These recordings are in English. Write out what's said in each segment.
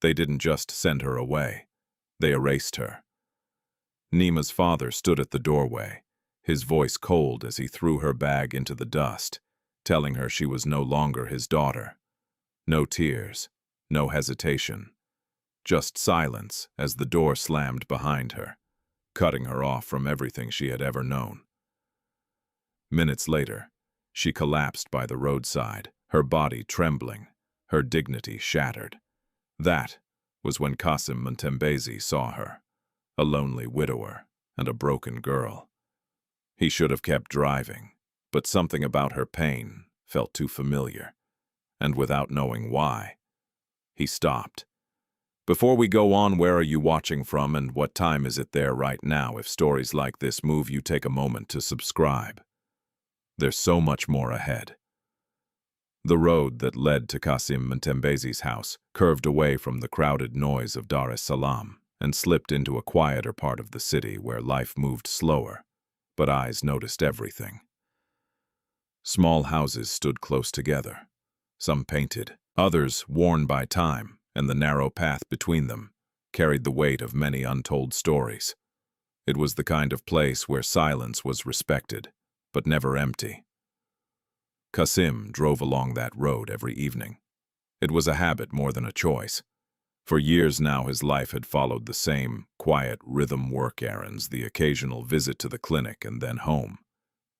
They didn't just send her away. They erased her. Neema's father stood at the doorway, his voice cold as he threw her bag into the dust, telling her she was no longer his daughter. No tears, no hesitation, just silence as the door slammed behind her, cutting her off from everything she had ever known. Minutes later, she collapsed by the roadside, her body trembling, her dignity shattered. That was when Kassim Mtembezi saw her, a lonely widower and a broken girl. He should have kept driving, but something about her pain felt too familiar, and without knowing why, he stopped. Before we go on, where are you watching from and what time is it there right now? If stories like this move you, take a moment to subscribe. There's so much more ahead. The road that led to Kassim Mtembezi's house curved away from the crowded noise of Dar es Salaam and slipped into a quieter part of the city where life moved slower, but eyes noticed everything. Small houses stood close together, some painted, others worn by time, and the narrow path between them carried the weight of many untold stories. It was the kind of place where silence was respected, but never empty. Kassim drove along that road every evening. It was a habit more than a choice. For years now his life had followed the same quiet rhythm: work errands, the occasional visit to the clinic, and then home.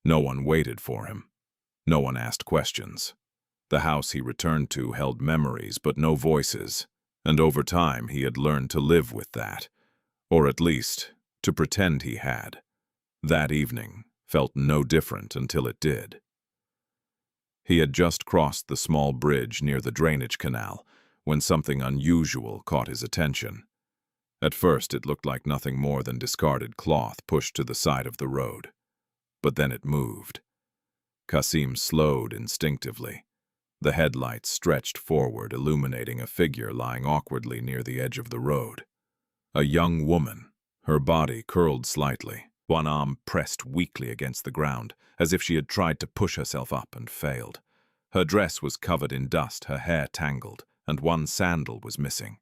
No one waited for him. No one asked questions. The house he returned to held memories but no voices, and over time he had learned to live with that, or at least to pretend he had. That evening felt no different until it did. He had just crossed the small bridge near the drainage canal when something unusual caught his attention. At first it looked like nothing more than discarded cloth pushed to the side of the road. But then it moved. Kassim slowed instinctively. The headlights stretched forward, illuminating a figure lying awkwardly near the edge of the road. A young woman, her body curled slightly, one arm pressed weakly against the ground, as if she had tried to push herself up and failed. Her dress was covered in dust, her hair tangled, and one sandal was missing.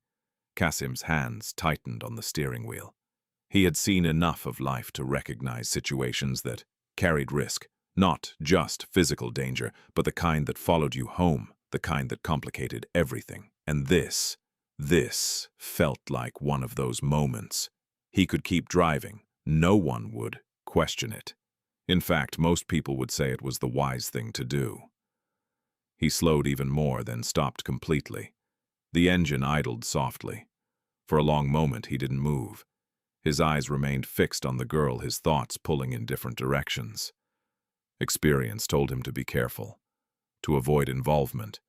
Kassim's hands tightened on the steering wheel. He had seen enough of life to recognize situations that carried risk, not just physical danger, but the kind that followed you home, the kind that complicated everything. And this felt like one of those moments. He could keep driving. No one would question it. In fact, most people would say it was the wise thing to do. He slowed even more, then stopped completely. The engine idled softly. For a long moment he didn't move. His eyes remained fixed on the girl, his thoughts pulling in different directions. Experience told him to be careful, to avoid involvement,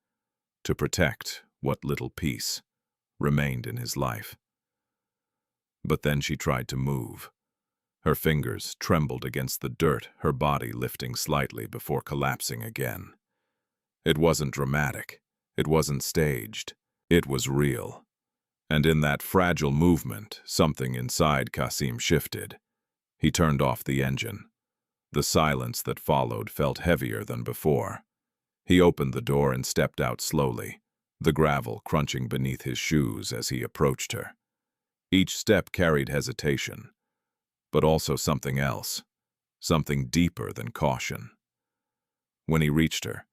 to protect what little peace remained in his life. But then she tried to move. Her fingers trembled against the dirt, her body lifting slightly before collapsing again. It wasn't dramatic. It wasn't staged. It was real. And in that fragile movement, something inside Kassim shifted. He turned off the engine. The silence that followed felt heavier than before. He opened the door and stepped out slowly, the gravel crunching beneath his shoes as he approached her. Each step carried hesitation, but also something else, something deeper than caution. When he reached her,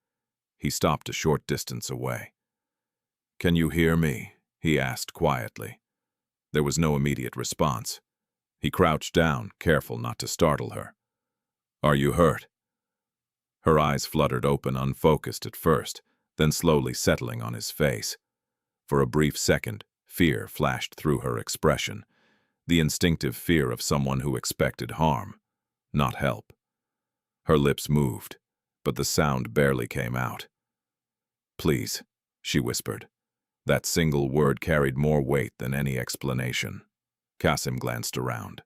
he stopped a short distance away. "Can you hear me?" he asked quietly. There was no immediate response. He crouched down, careful not to startle her. "Are you hurt?" Her eyes fluttered open, unfocused at first, then slowly settling on his face. For a brief second, fear flashed through her expression, the instinctive fear of someone who expected harm, not help. Her lips moved, but the sound barely came out. "Please," she whispered. That single word carried more weight than any explanation. Kassim glanced around.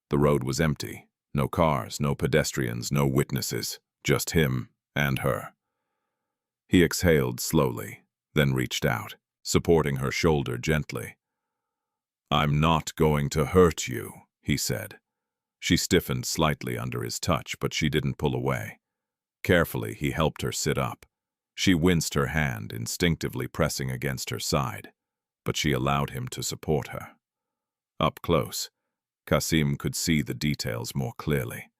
The road was empty. No cars, no pedestrians, no witnesses, just him and her. He exhaled slowly, then reached out, supporting her shoulder gently. "I'm not going to hurt you," he said. She stiffened slightly under his touch, but she didn't pull away. Carefully, he helped her sit up. She winced, her hand instinctively pressing against her side. but she allowed him to support her. Up close, Kassim could see the details more clearly.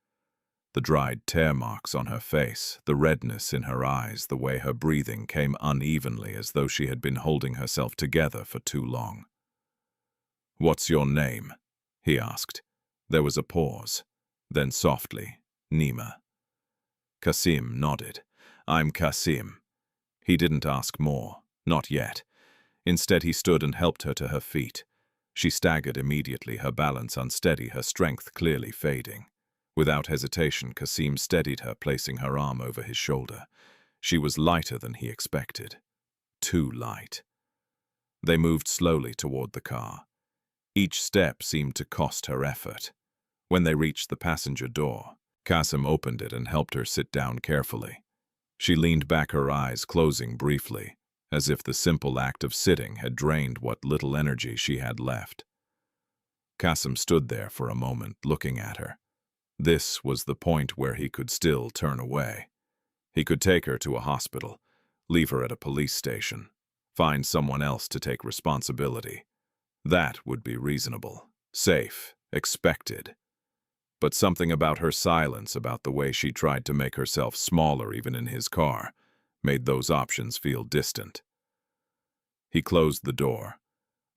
The dried tear marks on her face, the redness in her eyes, the way her breathing came unevenly as though she had been holding herself together for too long. "What's your name?" he asked. There was a pause. Then softly, "Neema." Kassim nodded. "I'm Kassim." He didn't ask more, not yet. Instead, he stood and helped her to her feet. She staggered immediately, her balance unsteady, her strength clearly fading. Without hesitation, Kassim steadied her, placing her arm over his shoulder. She was lighter than he expected. Too light. They moved slowly toward the car. Each step seemed to cost her effort. When they reached the passenger door, Kassim opened it and helped her sit down carefully. She leaned back, her eyes closing briefly, as if the simple act of sitting had drained what little energy she had left. Kassim stood there for a moment, looking at her. This was the point where he could still turn away. He could take her to a hospital, leave her at a police station, find someone else to take responsibility. That would be reasonable, safe, expected. But something about her silence, about the way she tried to make herself smaller even in his car, made those options feel distant. He closed the door,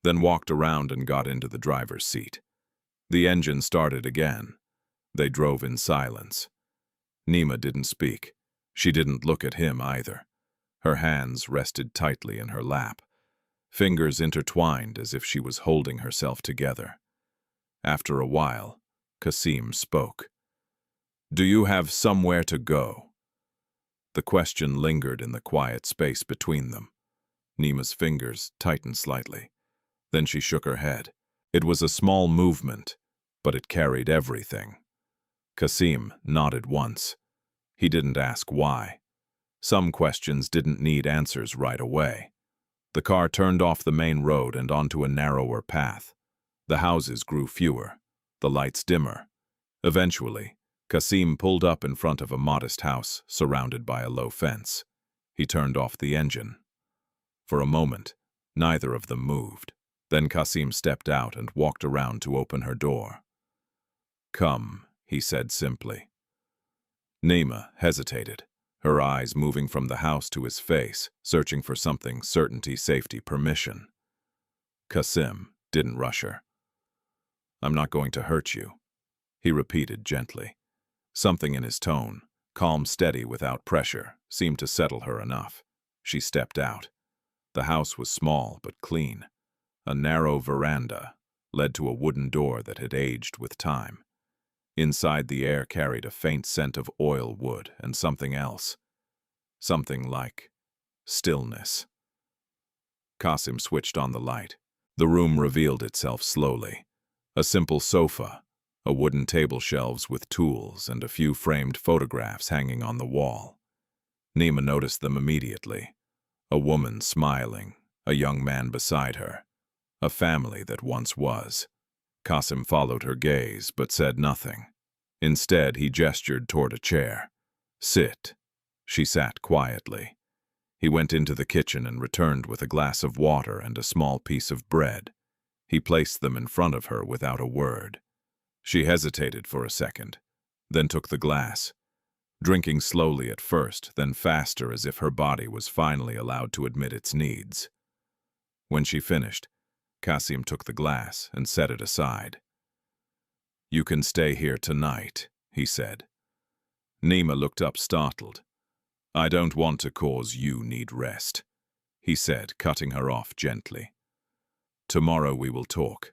then walked around and got into the driver's seat. The engine started again. They drove in silence. Neema didn't speak. She didn't look at him either. Her hands rested tightly in her lap, fingers intertwined as if she was holding herself together. After a while, Kassim spoke. "Do you have somewhere to go?" The question lingered in the quiet space between them. Neema's fingers tightened slightly. Then she shook her head. It was a small movement, but it carried everything. Kassim nodded once. He didn't ask why. Some questions didn't need answers right away. The car turned off the main road and onto a narrower path. The houses grew fewer, the lights dimmer. Eventually, Kassim pulled up in front of a modest house surrounded by a low fence. He turned off the engine. For a moment, neither of them moved. Then Kassim stepped out and walked around to open her door. "Come," he said simply. Neema hesitated, her eyes moving from the house to his face, searching for something: certainty, safety, permission. Kassim didn't rush her. "I'm not going to hurt you," he repeated gently. Something in his tone, calm, steady, without pressure, seemed to settle her enough. She stepped out. The house was small but clean. A narrow veranda led to a wooden door that had aged with time. Inside, the air carried a faint scent of oil wood and something else. Something like stillness. Kassim switched on the light. The room revealed itself slowly. A simple sofa, a wooden table, shelves with tools, and a few framed photographs hanging on the wall. Neema noticed them immediately. A woman smiling, a young man beside her. A family that once was. Kassim followed her gaze, but said nothing. Instead, he gestured toward a chair. "Sit." She sat quietly. He went into the kitchen and returned with a glass of water and a small piece of bread. He placed them in front of her without a word. She hesitated for a second, then took the glass, drinking slowly at first, then faster, as if her body was finally allowed to admit its needs. When she finished, Kassim took the glass and set it aside. "You can stay here tonight," he said. Neema looked up, startled. "I don't want to cause you need rest," he said, cutting her off gently. "Tomorrow we will talk."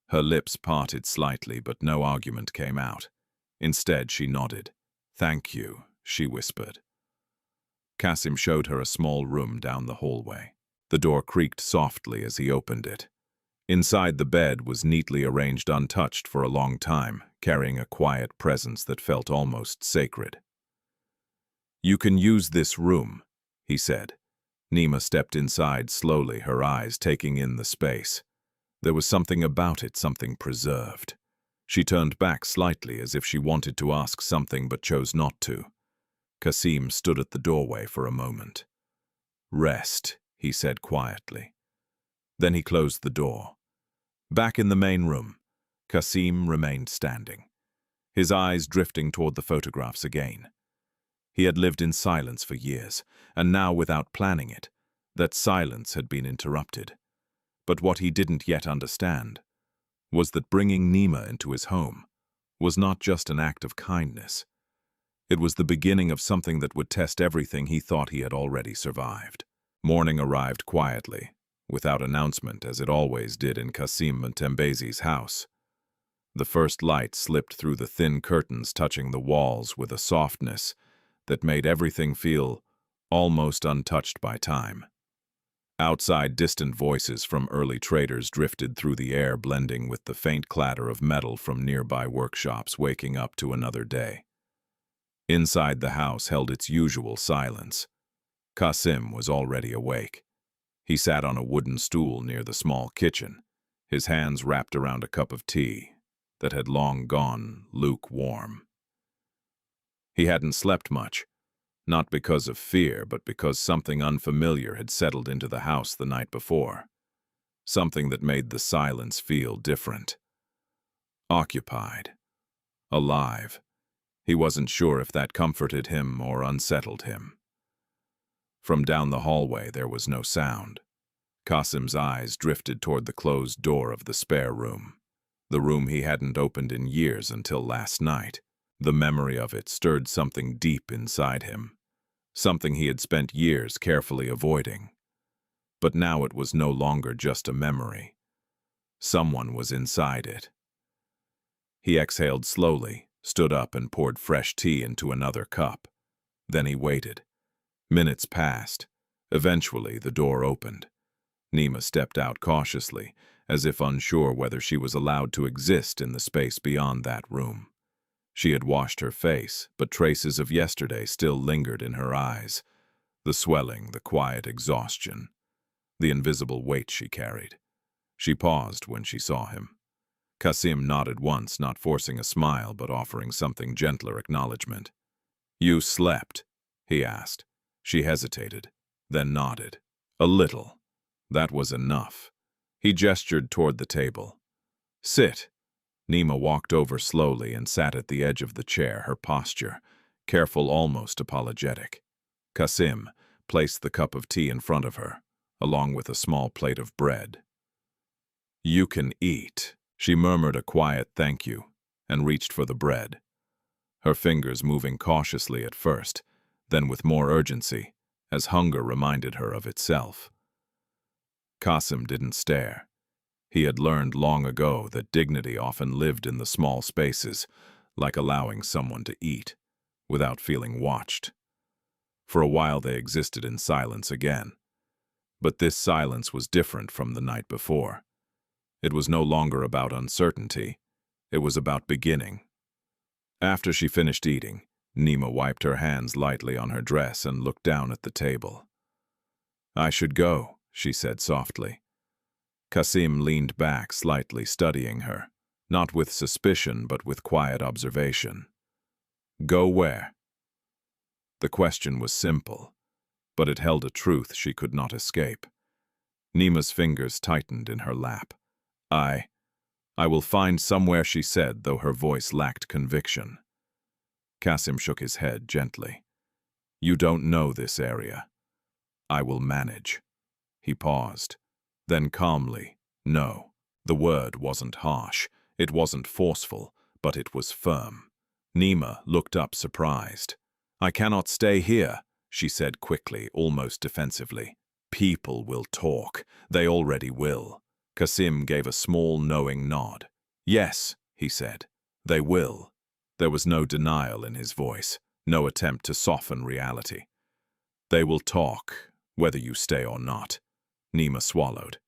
Her lips parted slightly, but no argument came out. Instead, she nodded. "Thank you," she whispered. Kassim showed her a small room down the hallway. The door creaked softly as he opened it. Inside, the bed was neatly arranged, untouched for a long time, carrying a quiet presence that felt almost sacred. "You can use this room," he said. Neema stepped inside slowly, her eyes taking in the space. There was something about it, something preserved. She turned back slightly as if she wanted to ask something but chose not to. Kassim stood at the doorway for a moment. "Rest," he said quietly. Then he closed the door. Back in the main room, Kassim remained standing, his eyes drifting toward the photographs again. He had lived in silence for years, and now, without planning it, that silence had been interrupted. But what he didn't yet understand was that bringing Neema into his home was not just an act of kindness. It was the beginning of something that would test everything he thought he had already survived. Morning arrived quietly, without announcement, as it always did in Kassim Mtembezi's house. The first light slipped through the thin curtains, touching the walls with a softness that made everything feel almost untouched by time. Outside, distant voices from early traders drifted through the air, blending with the faint clatter of metal from nearby workshops, waking up to another day. Inside, the house held its usual silence. Kassim was already awake. He sat on a wooden stool near the small kitchen, his hands wrapped around a cup of tea that had long gone lukewarm. He hadn't slept much, not because of fear, but because something unfamiliar had settled into the house the night before. Something that made the silence feel different. Occupied. Alive. He wasn't sure if that comforted him or unsettled him. From down the hallway there was no sound. Kassim's eyes drifted toward the closed door of the spare room, the room he hadn't opened in years until last night. The memory of it stirred something deep inside him, something he had spent years carefully avoiding. But now it was no longer just a memory. Someone was inside it. He exhaled slowly, stood up and poured fresh tea into another cup. Then he waited. Minutes passed. Eventually, the door opened. Neema stepped out cautiously, as if unsure whether she was allowed to exist in the space beyond that room. She had washed her face, but traces of yesterday still lingered in her eyes. The swelling, the quiet exhaustion, the invisible weight she carried. She paused when she saw him. Kassim nodded once, not forcing a smile, but offering something gentler acknowledgement. "You slept?" he asked. She hesitated, then nodded. "A little." That was enough. He gestured toward the table. "Sit." Neema walked over slowly and sat at the edge of the chair, her posture careful, almost apologetic. Kassim placed the cup of tea in front of her, along with a small plate of bread. "You can eat." She murmured a quiet thank you and reached for the bread, her fingers moving cautiously at first, then with more urgency, as hunger reminded her of itself. Kassim didn't stare. He had learned long ago that dignity often lived in the small spaces, like allowing someone to eat, without feeling watched. For a while they existed in silence again. But this silence was different from the night before. It was no longer about uncertainty. It was about beginning. After she finished eating, Neema wiped her hands lightly on her dress and looked down at the table. "I should go," she said softly. Kassim leaned back slightly, studying her, not with suspicion but with quiet observation. "Go where?" The question was simple, but it held a truth she could not escape. Neema's fingers tightened in her lap. I will find somewhere," she said, though her voice lacked conviction. Kassim shook his head gently. "You don't know this area. I will manage." He paused. Then calmly, "No." The word wasn't harsh, it wasn't forceful, but it was firm. Neema looked up surprised. "I cannot stay here," she said quickly, almost defensively. "People will talk. They already will." Kassim gave a small, knowing nod. "Yes," he said, "they will." There was no denial in his voice, no attempt to soften reality. "They will talk, whether you stay or not." Neema swallowed.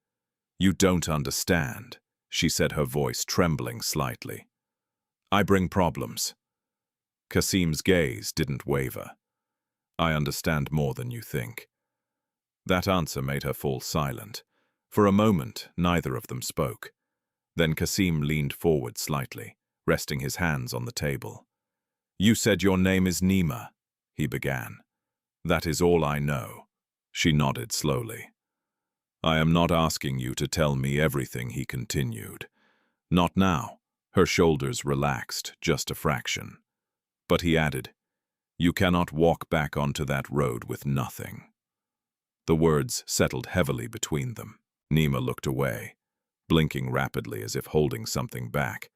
"You don't understand," she said, her voice trembling slightly. "I bring problems." Kassim's gaze didn't waver. "I understand more than you think." That answer made her fall silent. For a moment, neither of them spoke. Then Kassim leaned forward slightly, resting his hands on the table. "You said your name is Neema," he began. "That is all I know." She nodded slowly. I am not asking you to tell me everything, he continued. Not now. Her shoulders relaxed, just a fraction. But he added, you cannot walk back onto that road with nothing. The words settled heavily between them. Neema looked away, blinking rapidly as if holding something back.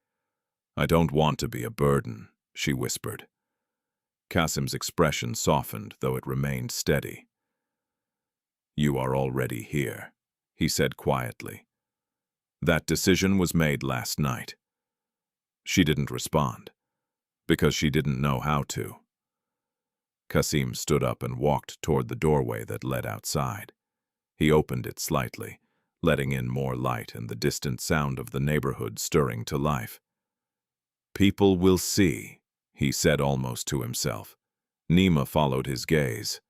I don't want to be a burden, she whispered. Kassim's expression softened, though it remained steady. You are already here, he said quietly. That decision was made last night. She didn't respond, because she didn't know how to. Kassim stood up and walked toward the doorway that led outside. He opened it slightly, letting in more light and the distant sound of the neighborhood stirring to life. People will see, he said almost to himself. Neema followed his gaze.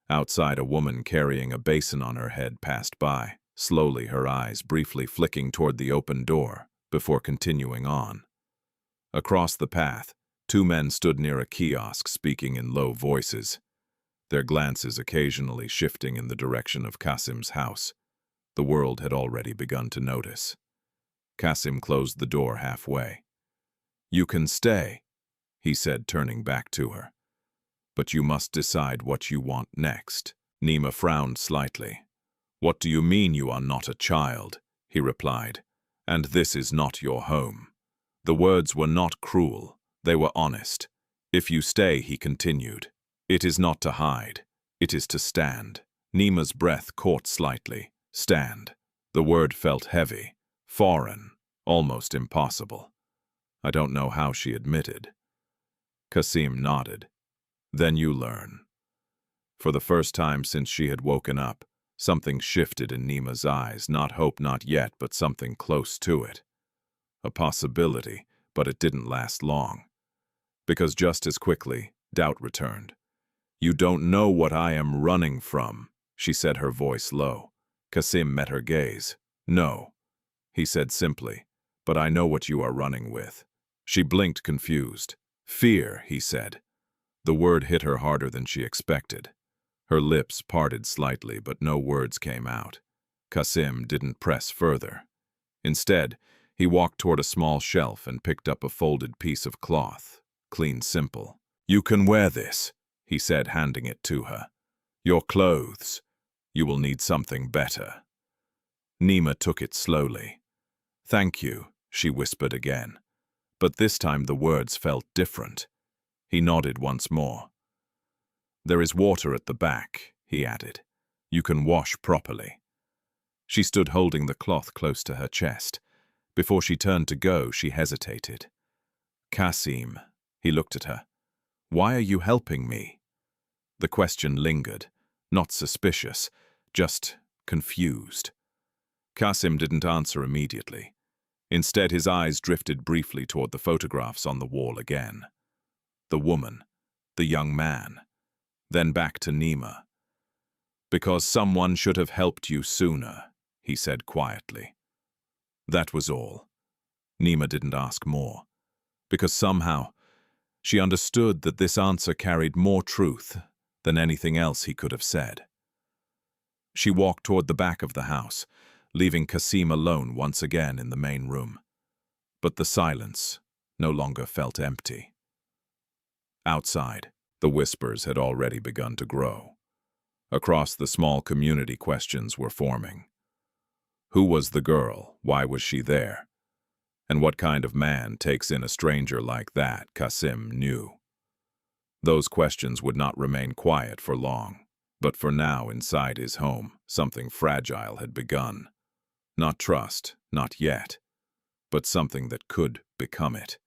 Outside, a woman carrying a basin on her head passed by, slowly, her eyes briefly flicking toward the open door, before continuing on. Across the path, two men stood near a kiosk speaking in low voices, their glances occasionally shifting in the direction of Kassim's house. The world had already begun to notice. Kassim closed the door halfway. You can stay, he said, turning back to her. But you must decide what you want next. Neema frowned slightly. What do you mean you are not a child? He replied. And this is not your home. The words were not cruel. They were honest. If you stay, he continued, it is not to hide. It is to stand. Neema's breath caught slightly. Stand. The word felt heavy, foreign, almost impossible. I don't know how, she admitted. Kassim nodded. Then you learn. For the first time since she had woken up, something shifted in Neema's eyes, not hope, not yet, but something close to it. A possibility, but it didn't last long. Because just as quickly, doubt returned. You don't know what I am running from, she said, her voice low. Kassim met her gaze. No, he said simply, but I know what you are running with. She blinked, confused. Fear, he said. The word hit her harder than she expected. Her lips parted slightly, but no words came out. Kassim didn't press further. Instead, he walked toward a small shelf and picked up a folded piece of cloth, clean, simple. You can wear this, he said, handing it to her. Your clothes. You will need something better. Neema took it slowly. Thank you, she whispered again. But this time the words felt different. He nodded once more. There is water at the back, he added. You can wash properly. She stood holding the cloth close to her chest. Before she turned to go, she hesitated. Kassim, he looked at her. Why are you helping me? The question lingered, not suspicious, just confused. Kassim didn't answer immediately. Instead, his eyes drifted briefly toward the photographs on the wall again. The woman, the young man, then back to Neema. Because someone should have helped you sooner, he said quietly. That was all. Neema didn't ask more, because somehow she understood that this answer carried more truth than anything else he could have said. She walked toward the back of the house, leaving Kassim alone once again in the main room. But the silence no longer felt empty. Outside, the whispers had already begun to grow. Across the small community, questions were forming. Who was the girl? Why was she there? And what kind of man takes in a stranger like that? Kassim knew. Those questions would not remain quiet for long, but for now, inside his home, something fragile had begun. Not trust, not yet, but something that could become it.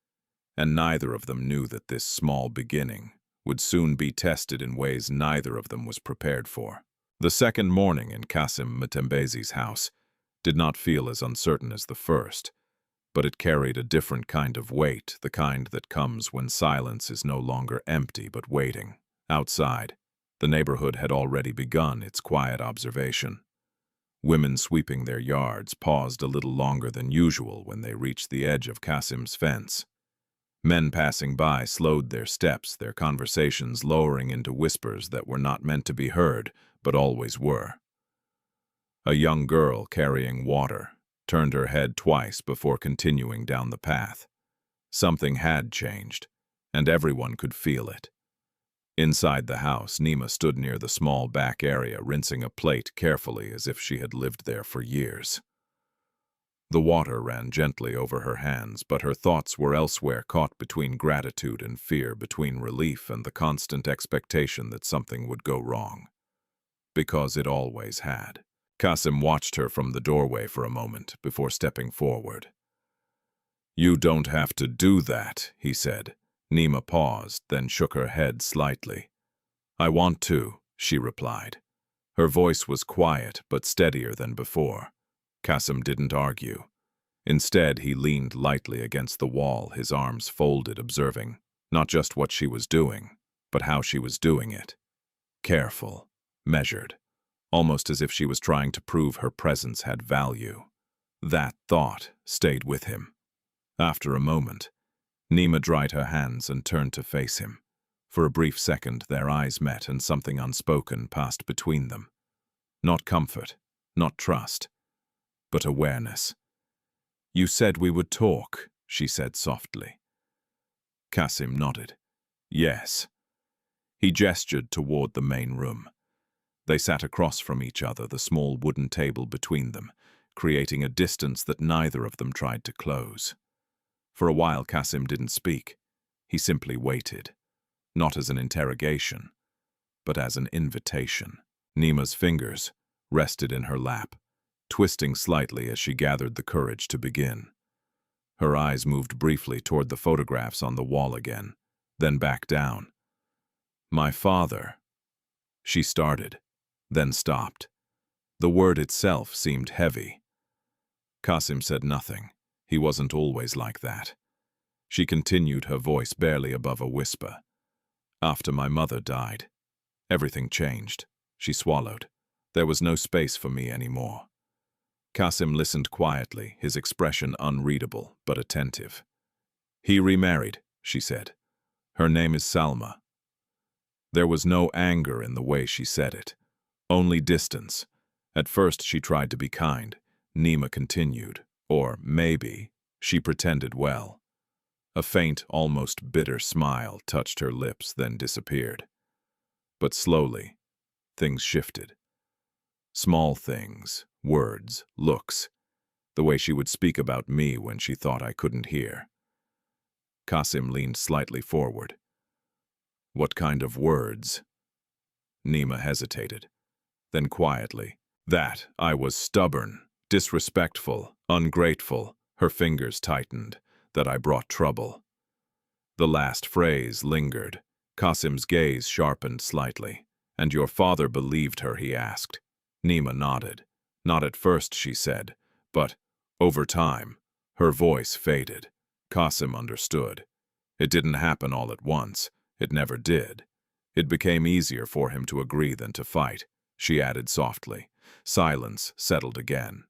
And neither of them knew that this small beginning would soon be tested in ways neither of them was prepared for. The second morning in Kassim Mtembezi's house did not feel as uncertain as the first, but it carried a different kind of weight, the kind that comes when silence is no longer empty but waiting. Outside, the neighborhood had already begun its quiet observation. Women sweeping their yards paused a little longer than usual when they reached the edge of Kassim's fence. Men passing by slowed their steps, their conversations lowering into whispers that were not meant to be heard, but always were. A young girl carrying water turned her head twice before continuing down the path. Something had changed, and everyone could feel it. Inside the house, Neema stood near the small back area, rinsing a plate carefully as if she had lived there for years. The water ran gently over her hands, but her thoughts were elsewhere, caught between gratitude and fear, between relief and the constant expectation that something would go wrong. Because it always had. Kassim watched her from the doorway for a moment before stepping forward. "You don't have to do that," he said. Neema paused, then shook her head slightly. "I want to," she replied. Her voice was quiet but steadier than before. Kassim didn't argue. Instead, he leaned lightly against the wall, his arms folded, observing not just what she was doing, but how she was doing it. Careful, measured, almost as if she was trying to prove her presence had value. That thought stayed with him. After a moment, Neema dried her hands and turned to face him. For a brief second, their eyes met and something unspoken passed between them. Not comfort, not trust, but awareness. "You said we would talk," she said softly. Kassim nodded. "Yes." He gestured toward the main room. They sat across from each other, the small wooden table between them, creating a distance that neither of them tried to close. For a while, Kassim didn't speak. He simply waited, not as an interrogation, but as an invitation. Neema's fingers rested in her lap, twisting slightly as she gathered the courage to begin. Her eyes moved briefly toward the photographs on the wall again, then back down. "My father," she started, then stopped. The word itself seemed heavy. Kassim said nothing. He wasn't always like that. She continued, her voice barely above a whisper. "After my mother died, everything changed." She swallowed. There was no space for me anymore. Kassim listened quietly, his expression unreadable but attentive. "He remarried," she said. "Her name is Salma." There was no anger in the way she said it, only distance. At first she tried to be kind. Neema continued, or maybe she pretended well. A faint, almost bitter smile touched her lips, then disappeared. But slowly, things shifted. Small things, words, looks, the way she would speak about me when she thought I couldn't hear. Kassim leaned slightly forward. "What kind of words?" Neema hesitated. Then quietly, "That I was stubborn, disrespectful, ungrateful," her fingers tightened, "that I brought trouble." The last phrase lingered. Kassim's gaze sharpened slightly. "And your father believed her?" he asked. Neema nodded. "Not at first," she said, "but over time." Her voice faded. Kassim understood. It didn't happen all at once. It never did. It became easier for him to agree than to fight, she added softly. Silence settled again.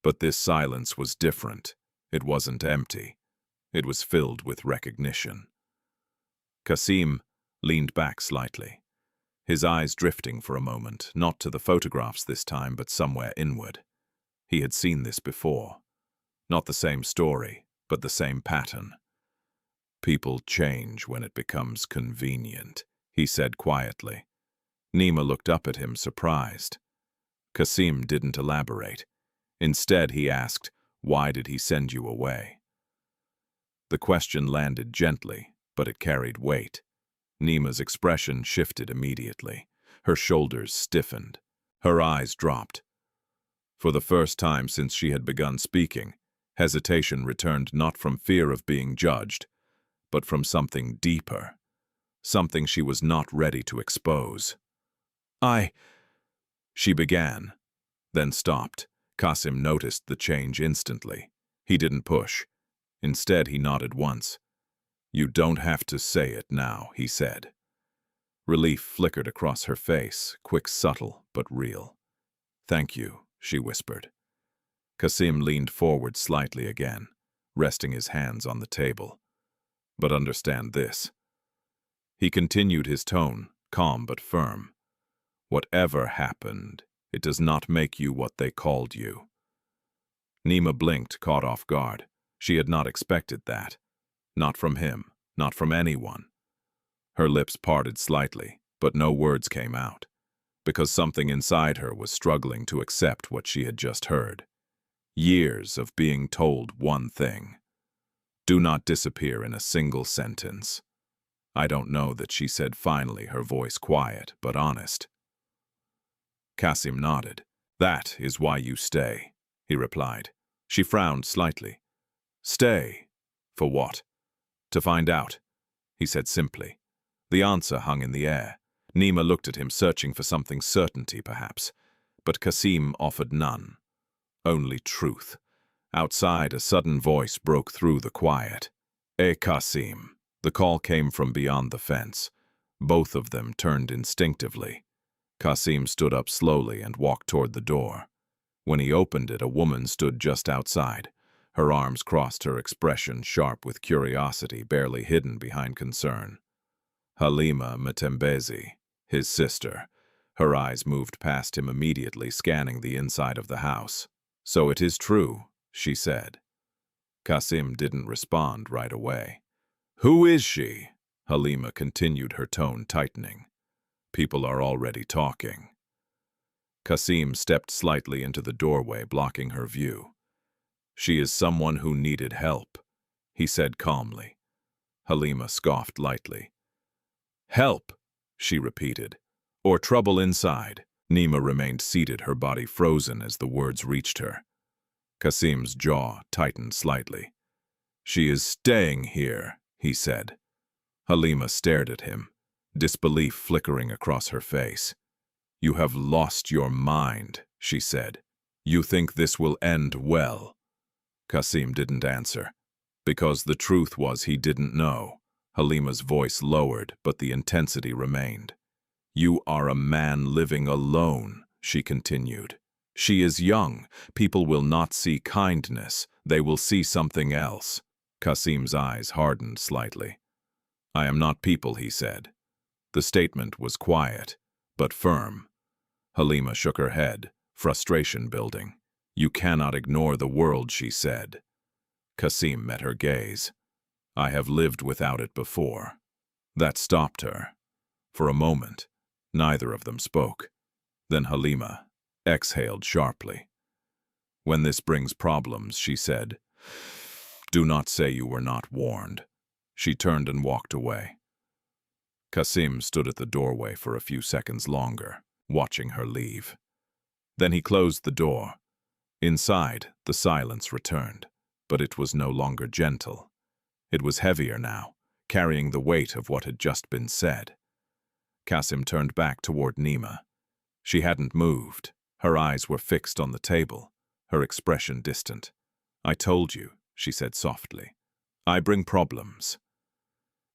But this silence was different. It wasn't empty. It was filled with recognition. Kassim leaned back slightly, his eyes drifting for a moment, not to the photographs this time, but somewhere inward. He had seen this before. Not the same story, but the same pattern. "People change when it becomes convenient," he said quietly. Neema looked up at him, surprised. Kassim didn't elaborate. Instead, he asked, "Why did he send you away?" The question landed gently, but it carried weight. Neema's expression shifted immediately. Her shoulders stiffened. Her eyes dropped. For the first time since she had begun speaking, hesitation returned, not from fear of being judged, but from something deeper, something she was not ready to expose. She began, then stopped. Kassim noticed the change instantly. He didn't push. Instead, he nodded once. "You don't have to say it now," he said. Relief flickered across her face, quick, subtle, but real. "Thank you," she whispered. Kassim leaned forward slightly again, resting his hands on the table. "But understand this." He continued, his tone calm but firm. "Whatever happened, It does not make you what they called you." Neema blinked, caught off guard. She had not expected that. Not from him, not from anyone. Her lips parted slightly, but no words came out, because something inside her was struggling to accept what she had just heard. Years of being told one thing. Do not disappear in a single sentence. I don't know that she said finally, her voice quiet but honest. Kassim nodded. "That is why you stay," he replied. She frowned slightly. "Stay? For what?" "To find out," he said simply. The answer hung in the air. Neema looked at him, searching for something certainty, perhaps. But Kassim offered none. Only truth. Outside, a sudden voice broke through the quiet. Kassim." The call came from beyond the fence. Both of them turned instinctively. Kassim stood up slowly and walked toward the door. When he opened it, a woman stood just outside. Her arms crossed, her expression sharp with curiosity, barely hidden behind concern. Halima Mtembezi, his sister. Her eyes moved past him immediately, scanning the inside of the house. "So it is true," she said. Kassim didn't respond right away. "Who is she?" Halima continued, her tone tightening. "People are already talking." Kassim stepped slightly into the doorway, blocking her view. "She is someone who needed help," he said calmly. Halima scoffed lightly. "Help," she repeated. "Or trouble inside." Neema remained seated, her body frozen as the words reached her. Kassim's jaw tightened slightly. "She is staying here," he said. Halima stared at him, disbelief flickering across her face. "You have lost your mind," she said. "You think this will end well." Kassim didn't answer, because the truth was he didn't know. Halima's voice lowered, but the intensity remained. "You are a man living alone," she continued. "She is young. People will not see kindness. They will see something else." Kassim's eyes hardened slightly. "I am not people," he said. The statement was quiet, but firm. Halima shook her head, frustration building. "You cannot ignore the world," she said. Kassim met her gaze. "I have lived without it before." That stopped her. For a moment, neither of them spoke. Then Halima exhaled sharply. "When this brings problems," she said, "do not say you were not warned." She turned and walked away. Kassim stood at the doorway for a few seconds longer, watching her leave. Then he closed the door. Inside, the silence returned, but it was no longer gentle. It was heavier now, carrying the weight of what had just been said. Kassim turned back toward Neema. She hadn't moved. Her eyes were fixed on the table, her expression distant. "I told you," she said softly. "I bring problems."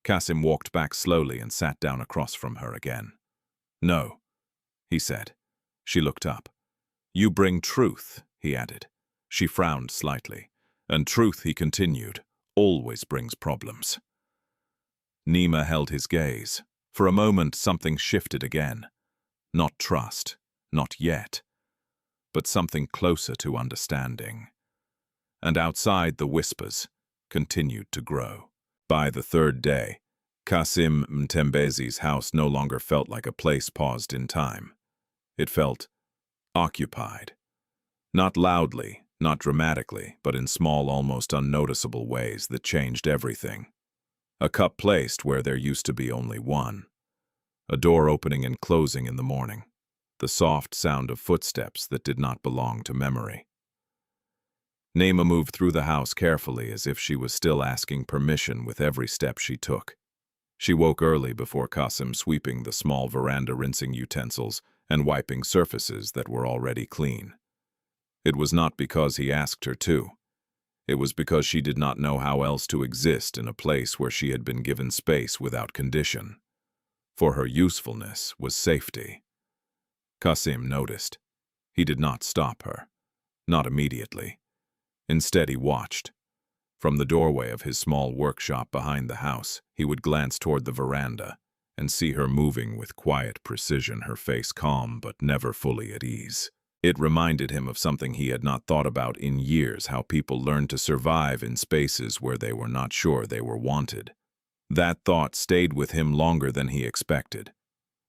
Kassim walked back slowly and sat down across from her again. "No," he said. She looked up. "You bring truth," he added. She frowned slightly. "And truth," he continued, "always brings problems." Neema held his gaze. For a moment, something shifted again. Not trust, not yet, but something closer to understanding. And outside, the whispers continued to grow. By the third day, Kassim Mtembezi's house no longer felt like a place paused in time. It felt occupied. Not loudly, not dramatically, but in small, almost unnoticeable ways that changed everything. A cup placed where there used to be only one. A door opening and closing in the morning. The soft sound of footsteps that did not belong to memory. Neema moved through the house carefully, as if she was still asking permission with every step she took. She woke early before Kassim, sweeping the small veranda, rinsing utensils, and wiping surfaces that were already clean. It was not because he asked her to. It was because she did not know how else to exist in a place where she had been given space without condition. For her usefulness was safety. Kassim noticed. He did not stop her. Not immediately. Instead, he watched. From the doorway of his small workshop behind the house, he would glance toward the veranda, and see her moving with quiet precision, her face calm but never fully at ease. It reminded him of something he had not thought about in years, how people learn to survive in spaces where they were not sure they were wanted. That thought stayed with him longer than he expected.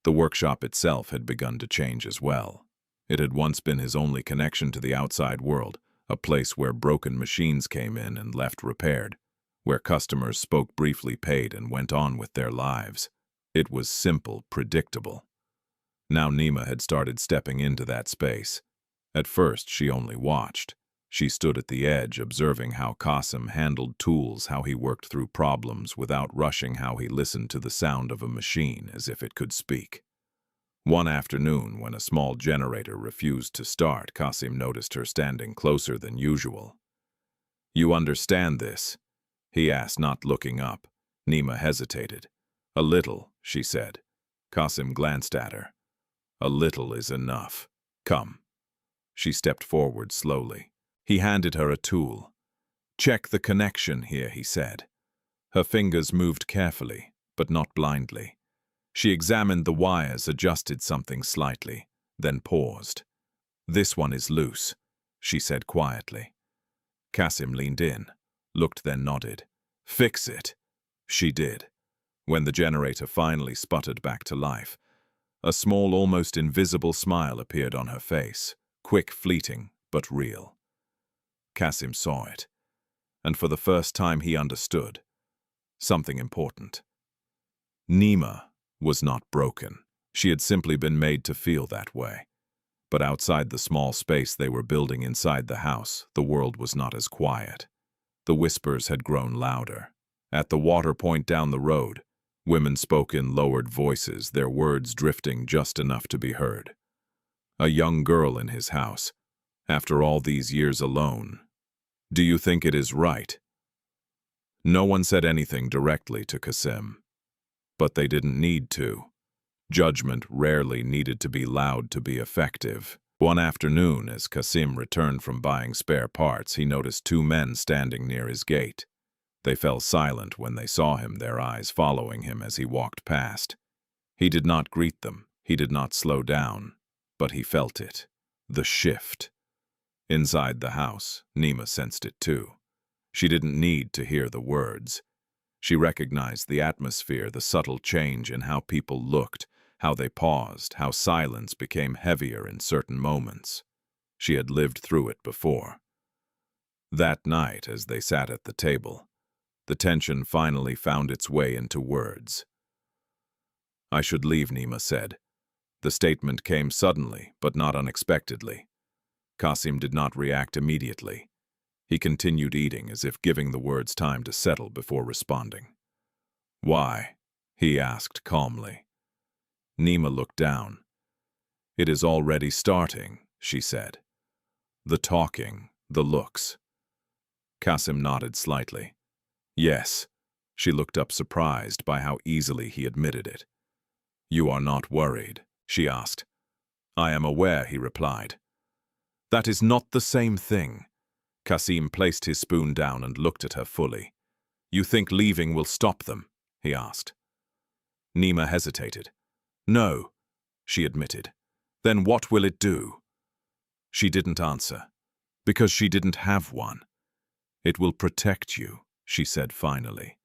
The workshop itself had begun to change as well. It had once been his only connection to the outside world, a place where broken machines came in and left repaired, where customers spoke briefly, paid, and went on with their lives. It was simple, predictable. Now Neema had started stepping into that space. At first, she only watched. She stood at the edge, observing how Kassim handled tools, how he worked through problems without rushing, how he listened to the sound of a machine as if it could speak. One afternoon, when a small generator refused to start, Kassim noticed her standing closer than usual. "You understand this?" he asked, not looking up. Neema hesitated. "A little," she said. Kassim glanced at her. "A little is enough. Come." She stepped forward slowly. He handed her a tool. "Check the connection here," he said. Her fingers moved carefully, but not blindly. She examined the wires, adjusted something slightly, then paused. "This one is loose," she said quietly. Kassim leaned in, looked, then nodded. "Fix it." She did. When the generator finally sputtered back to life, a small, almost invisible smile appeared on her face, quick, fleeting, but real. Kassim saw it, and for the first time he understood something important. Neema was not broken. She had simply been made to feel that way. But outside the small space they were building inside the house, the world was not as quiet. The whispers had grown louder. At the water point down the road, women spoke in lowered voices, their words drifting just enough to be heard. A young girl in his house, after all these years alone. "Do you think it is right?" No one said anything directly to Kassim, but they didn't need to. Judgment rarely needed to be loud to be effective. One afternoon, as Kassim returned from buying spare parts, he noticed two men standing near his gate. They fell silent when they saw him, their eyes following him as he walked past. He did not greet them, he did not slow down, but he felt it. The shift. Inside the house, Neema sensed it too. She didn't need to hear the words. She recognized the atmosphere, the subtle change in how people looked, how they paused, how silence became heavier in certain moments. She had lived through it before. That night, as they sat at the table, the tension finally found its way into words. "I should leave," Neema said. The statement came suddenly, but not unexpectedly. Kassim did not react immediately. He continued eating, as if giving the words time to settle before responding. "Why?" he asked calmly. Neema looked down. "It is already starting," she said. "The talking, the looks." Kassim nodded slightly. "Yes." She looked up, surprised by how easily he admitted it. "You are not worried?" she asked. "I am aware," he replied. "That is not the same thing." Kassim placed his spoon down and looked at her fully. "You think leaving will stop them?" he asked. Neema hesitated. "No," she admitted. "Then what will it do?" She didn't answer, because she didn't have one. "It will protect you," she said finally.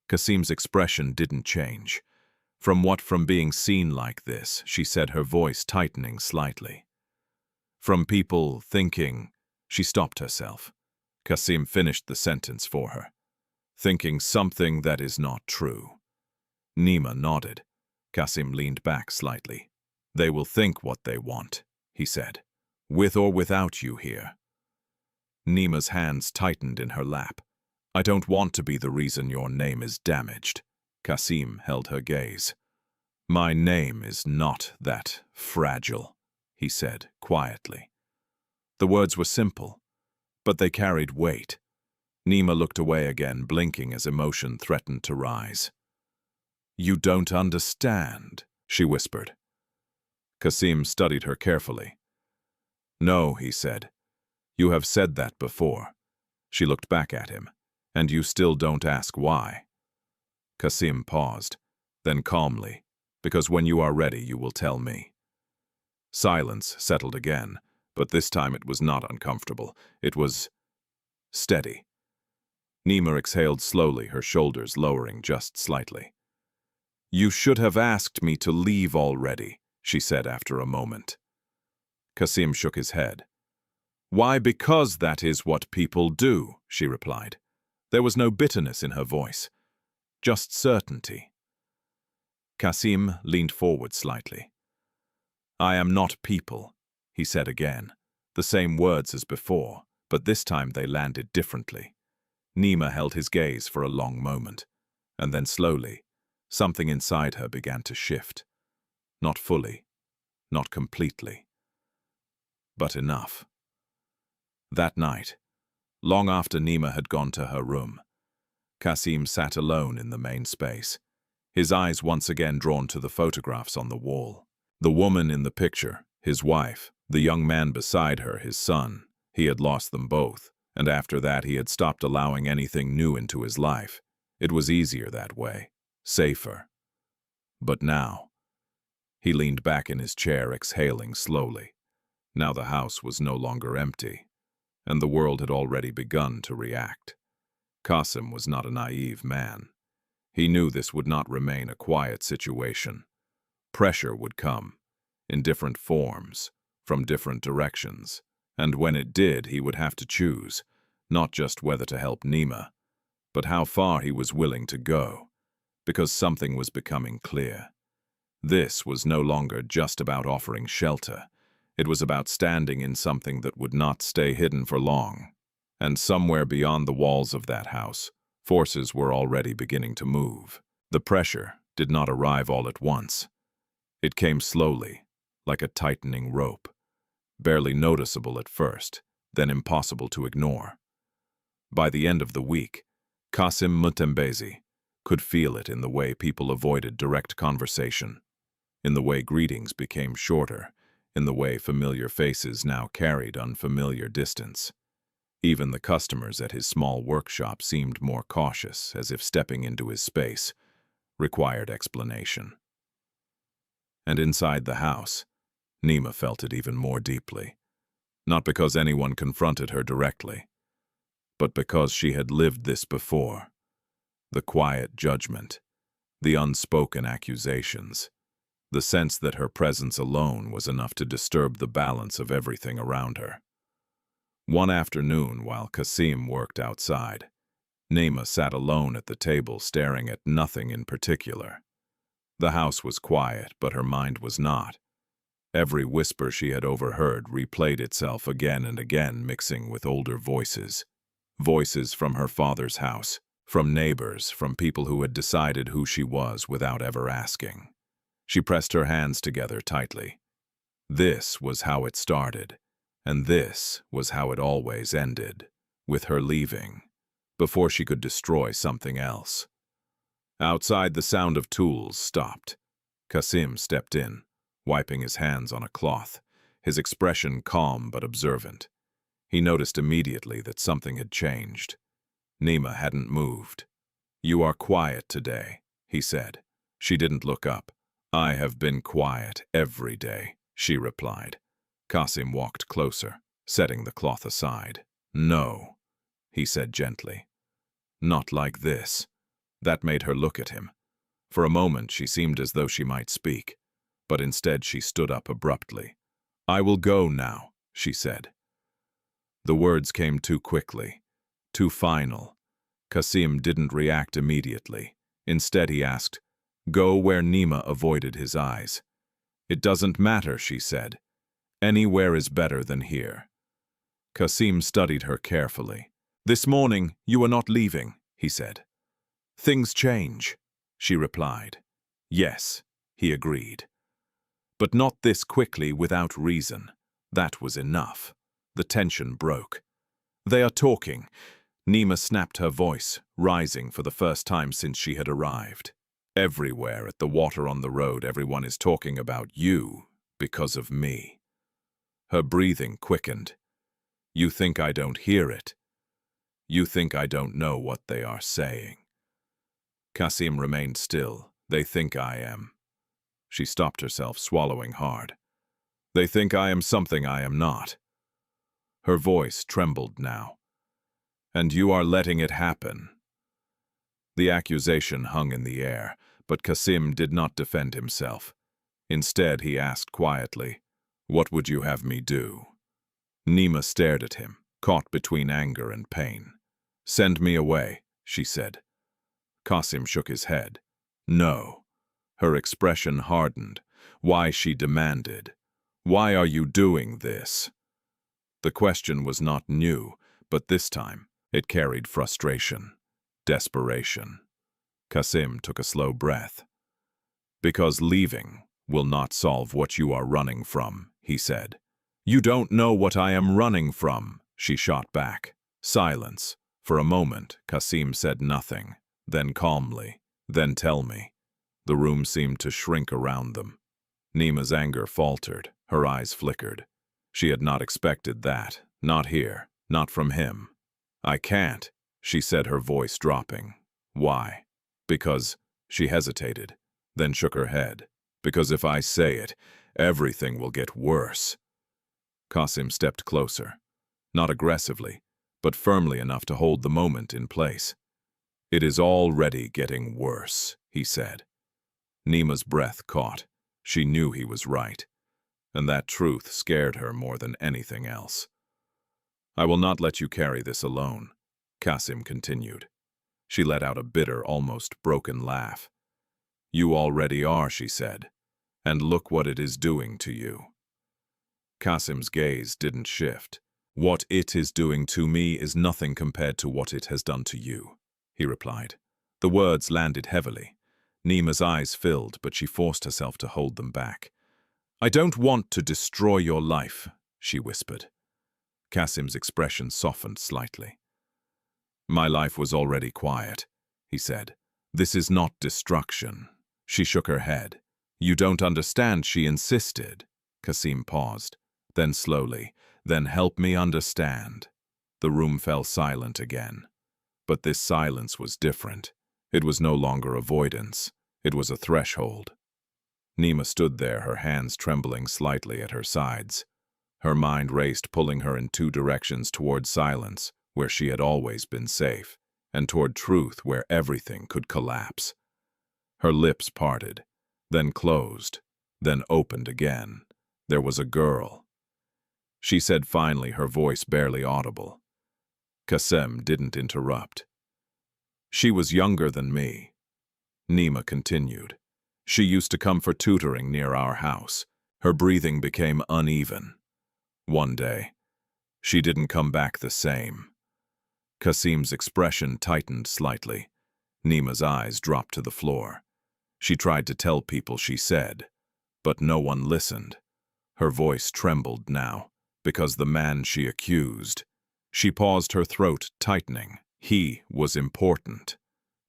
Kassim's expression didn't change. From being seen like this," she said, her voice tightening slightly. "From people thinking—" She stopped herself. Kassim finished the sentence for her. "Thinking something that is not true." Neema nodded. Kassim leaned back slightly. "They will think what they want," he said. "With or without you here." Neema's hands tightened in her lap. "I don't want to be the reason your name is damaged." Kassim held her gaze. "My name is not that fragile," he said quietly. The words were simple, but they carried weight. Neema looked away again, blinking as emotion threatened to rise. "You don't understand," she whispered. Kassim studied her carefully. "No," he said. "You have said that before." She looked back at him. "And you still don't ask why." Kassim paused. Then calmly, because when you are ready, you will tell me. Silence settled again, but this time it was not uncomfortable. It was steady. Neema exhaled slowly, her shoulders lowering just slightly. "You should have asked me to leave already," she said after a moment. Kassim shook his head. "Why, because that is what people do," she replied. There was no bitterness in her voice, just certainty. Kassim leaned forward slightly. "I am not people," he said again, the same words as before, but this time they landed differently. Neema held his gaze for a long moment, and then slowly, something inside her began to shift. Not fully, not completely, but enough. That night, long after Neema had gone to her room, Kassim sat alone in the main space, his eyes once again drawn to the photographs on the wall. The woman in the picture, his wife, the young man beside her, his son, he had lost them both, and after that he had stopped allowing anything new into his life. It was easier that way, safer. But now, he leaned back in his chair, exhaling slowly. Now the house was no longer empty, and the world had already begun to react. Kassim was not a naive man. He knew this would not remain a quiet situation. Pressure would come, in different forms, from different directions, and when it did, he would have to choose, not just whether to help Neema, but how far he was willing to go, because something was becoming clear. This was no longer just about offering shelter. It was about standing in something that would not stay hidden for long. And somewhere beyond the walls of that house, forces were already beginning to move. The pressure did not arrive all at once. It came slowly, like a tightening rope, barely noticeable at first, then impossible to ignore. By the end of the week, Kassim Mutembezi could feel it in the way people avoided direct conversation, in the way greetings became shorter, in the way familiar faces now carried unfamiliar distance. Even the customers at his small workshop seemed more cautious, as if stepping into his space required explanation. And inside the house, Neema felt it even more deeply, not because anyone confronted her directly, but because she had lived this before. The quiet judgment, the unspoken accusations, the sense that her presence alone was enough to disturb the balance of everything around her. One afternoon, while Kassim worked outside, Neema sat alone at the table staring at nothing in particular. The house was quiet, but her mind was not. Every whisper she had overheard replayed itself again and again, mixing with older voices. Voices from her father's house, from neighbors, from people who had decided who she was without ever asking. She pressed her hands together tightly. This was how it started. And this was how it always ended, with her leaving, before she could destroy something else. Outside, the sound of tools stopped. Kassim stepped in, wiping his hands on a cloth, his expression calm but observant. He noticed immediately that something had changed. Neema hadn't moved. "You are quiet today," he said. She didn't look up. "I have been quiet every day," she replied. Kassim walked closer, setting the cloth aside. "No," he said gently. "Not like this." That made her look at him. For a moment she seemed as though she might speak, but instead she stood up abruptly. "I will go now," she said. The words came too quickly, too final. Kassim didn't react immediately. Instead he asked, "Go where?" Neema avoided his eyes. "It doesn't matter," she said. "Anywhere is better than here." Kassim studied her carefully. "This morning, you are not leaving," he said. "Things change," she replied. "Yes," he agreed. "But not this quickly without reason." That was enough. The tension broke. "They are talking." Neema snapped her voice, rising for the first time since she had arrived. "Everywhere at the water on the road, everyone is talking about you because of me." Her breathing quickened. "You think I don't hear it? You think I don't know what they are saying?" Kassim remained still, They think I am. She stopped herself, swallowing hard. They think I am something I am not. Her voice trembled now. And you are letting it happen. The accusation hung in the air, but Kassim did not defend himself. Instead, he asked quietly, "What would you have me do?" Neema stared at him, caught between anger and pain. "Send me away," she said. Kassim shook his head. "No." Her expression hardened. Why, she demanded. "Why are you doing this?" The question was not new, but this time it carried frustration, desperation. Kassim took a slow breath. "Because leaving will not solve what you are running from," he said. "You don't know what I am running from," she shot back. Silence. For a moment, Kassim said nothing. Then calmly, "Then tell me." The room seemed to shrink around them. Neema's anger faltered, her eyes flickered. She had not expected that, not here, not from him. "I can't," she said, her voice dropping. "Why?" "Because," she hesitated, then shook her head. "Because if I say it, everything will get worse." Kassim stepped closer, not aggressively, but firmly enough to hold the moment in place. "It is already getting worse," he said. Neema's breath caught. She knew he was right, and that truth scared her more than anything else. "I will not let you carry this alone," Kassim continued. She let out a bitter, almost broken laugh. "You already are," she said, "and look what it is doing to you." Kassim's gaze didn't shift. "What it is doing to me is nothing compared to what it has done to you," he replied. The words landed heavily. Neema's eyes filled, but she forced herself to hold them back. "I don't want to destroy your life," she whispered. Kassim's expression softened slightly. "My life was already quiet," he said. "This is not destruction." She shook her head. "You don't understand," she insisted. Kassim paused. Then slowly, "Then help me understand." The room fell silent again. But this silence was different. It was no longer avoidance. It was a threshold. Neema stood there, her hands trembling slightly at her sides. Her mind raced, pulling her in two directions: toward silence, where she had always been safe, and toward truth, where everything could collapse. Her lips parted, then closed, then opened again. There was a girl. She said finally, her voice barely audible. Kassim didn't interrupt. "She was younger than me," Neema continued. "She used to come for tutoring near our house. Her breathing became uneven. One day, she didn't come back the same." Kassim's expression tightened slightly. Neema's eyes dropped to the floor. She tried to tell people, she said, but no one listened. Her voice trembled now, because the man she accused. She paused, her throat tightening. He was important.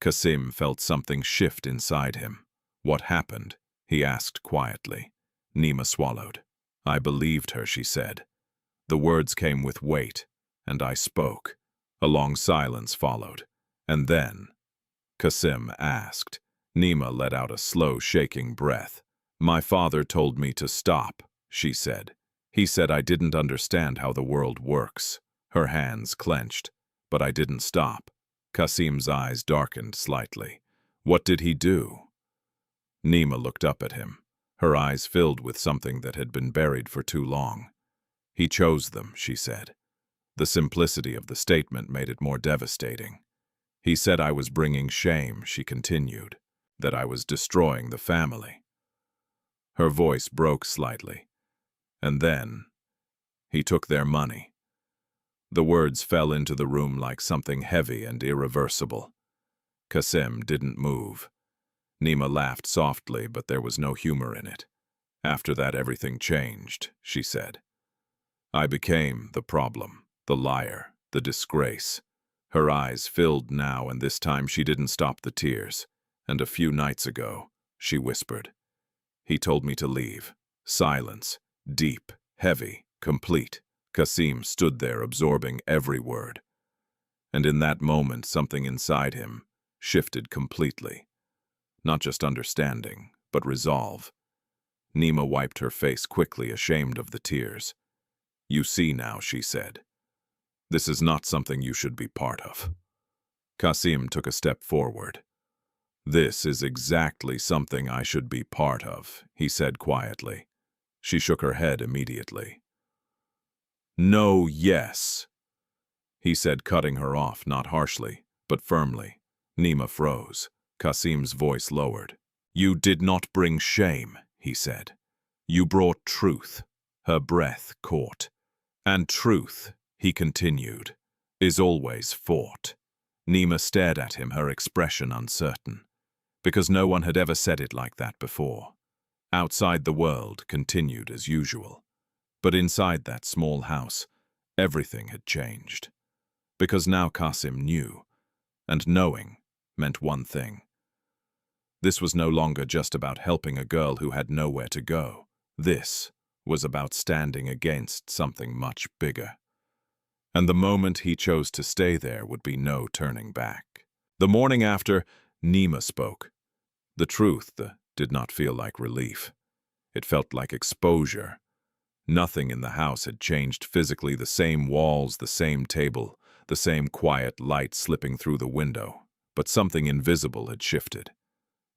Kassim felt something shift inside him. "What happened?" he asked quietly. Neema swallowed. "I believed her," she said. The words came with weight, and I spoke. A long silence followed. "And then?" Kassim asked. Neema let out a slow, shaking breath. "My father told me to stop," she said. "He said I didn't understand how the world works." Her hands clenched. "But I didn't stop." Kassim's eyes darkened slightly. "What did he do?" Neema looked up at him, her eyes filled with something that had been buried for too long. "He chose them," she said. The simplicity of the statement made it more devastating. "He said I was bringing shame," she continued, "that I was destroying the family." Her voice broke slightly. "And then, he took their money." The words fell into the room like something heavy and irreversible. Kassim didn't move. Neema laughed softly, but there was no humor in it. "After that, everything changed," she said. "I became the problem, the liar, the disgrace." Her eyes filled now, and this time she didn't stop the tears. "And a few nights ago," she whispered, "he told me to leave." Silence, deep, heavy, complete. Kassim stood there, absorbing every word. And in that moment, something inside him shifted completely. Not just understanding, but resolve. Neema wiped her face quickly, ashamed of the tears. "You see now," she said. "This is not something you should be part of." Kassim took a step forward. "This is exactly something I should be part of," he said quietly. She shook her head immediately. "No, yes," he said, cutting her off, not harshly, but firmly. Neema froze. Kassim's voice lowered. "You did not bring shame," he said. "You brought truth." Her breath caught. "And truth," he continued, "is always fought." Neema stared at him, her expression uncertain, because no one had ever said it like that before. Outside the world continued as usual. But inside that small house, everything had changed. Because now Kassim knew, and knowing meant one thing. This was no longer just about helping a girl who had nowhere to go. This was about standing against something much bigger. And the moment he chose to stay there would be no turning back. The morning after, Neema spoke. The truth did not feel like relief. It felt like exposure. Nothing in the house had changed physically, the same walls, the same table, the same quiet light slipping through the window. But something invisible had shifted.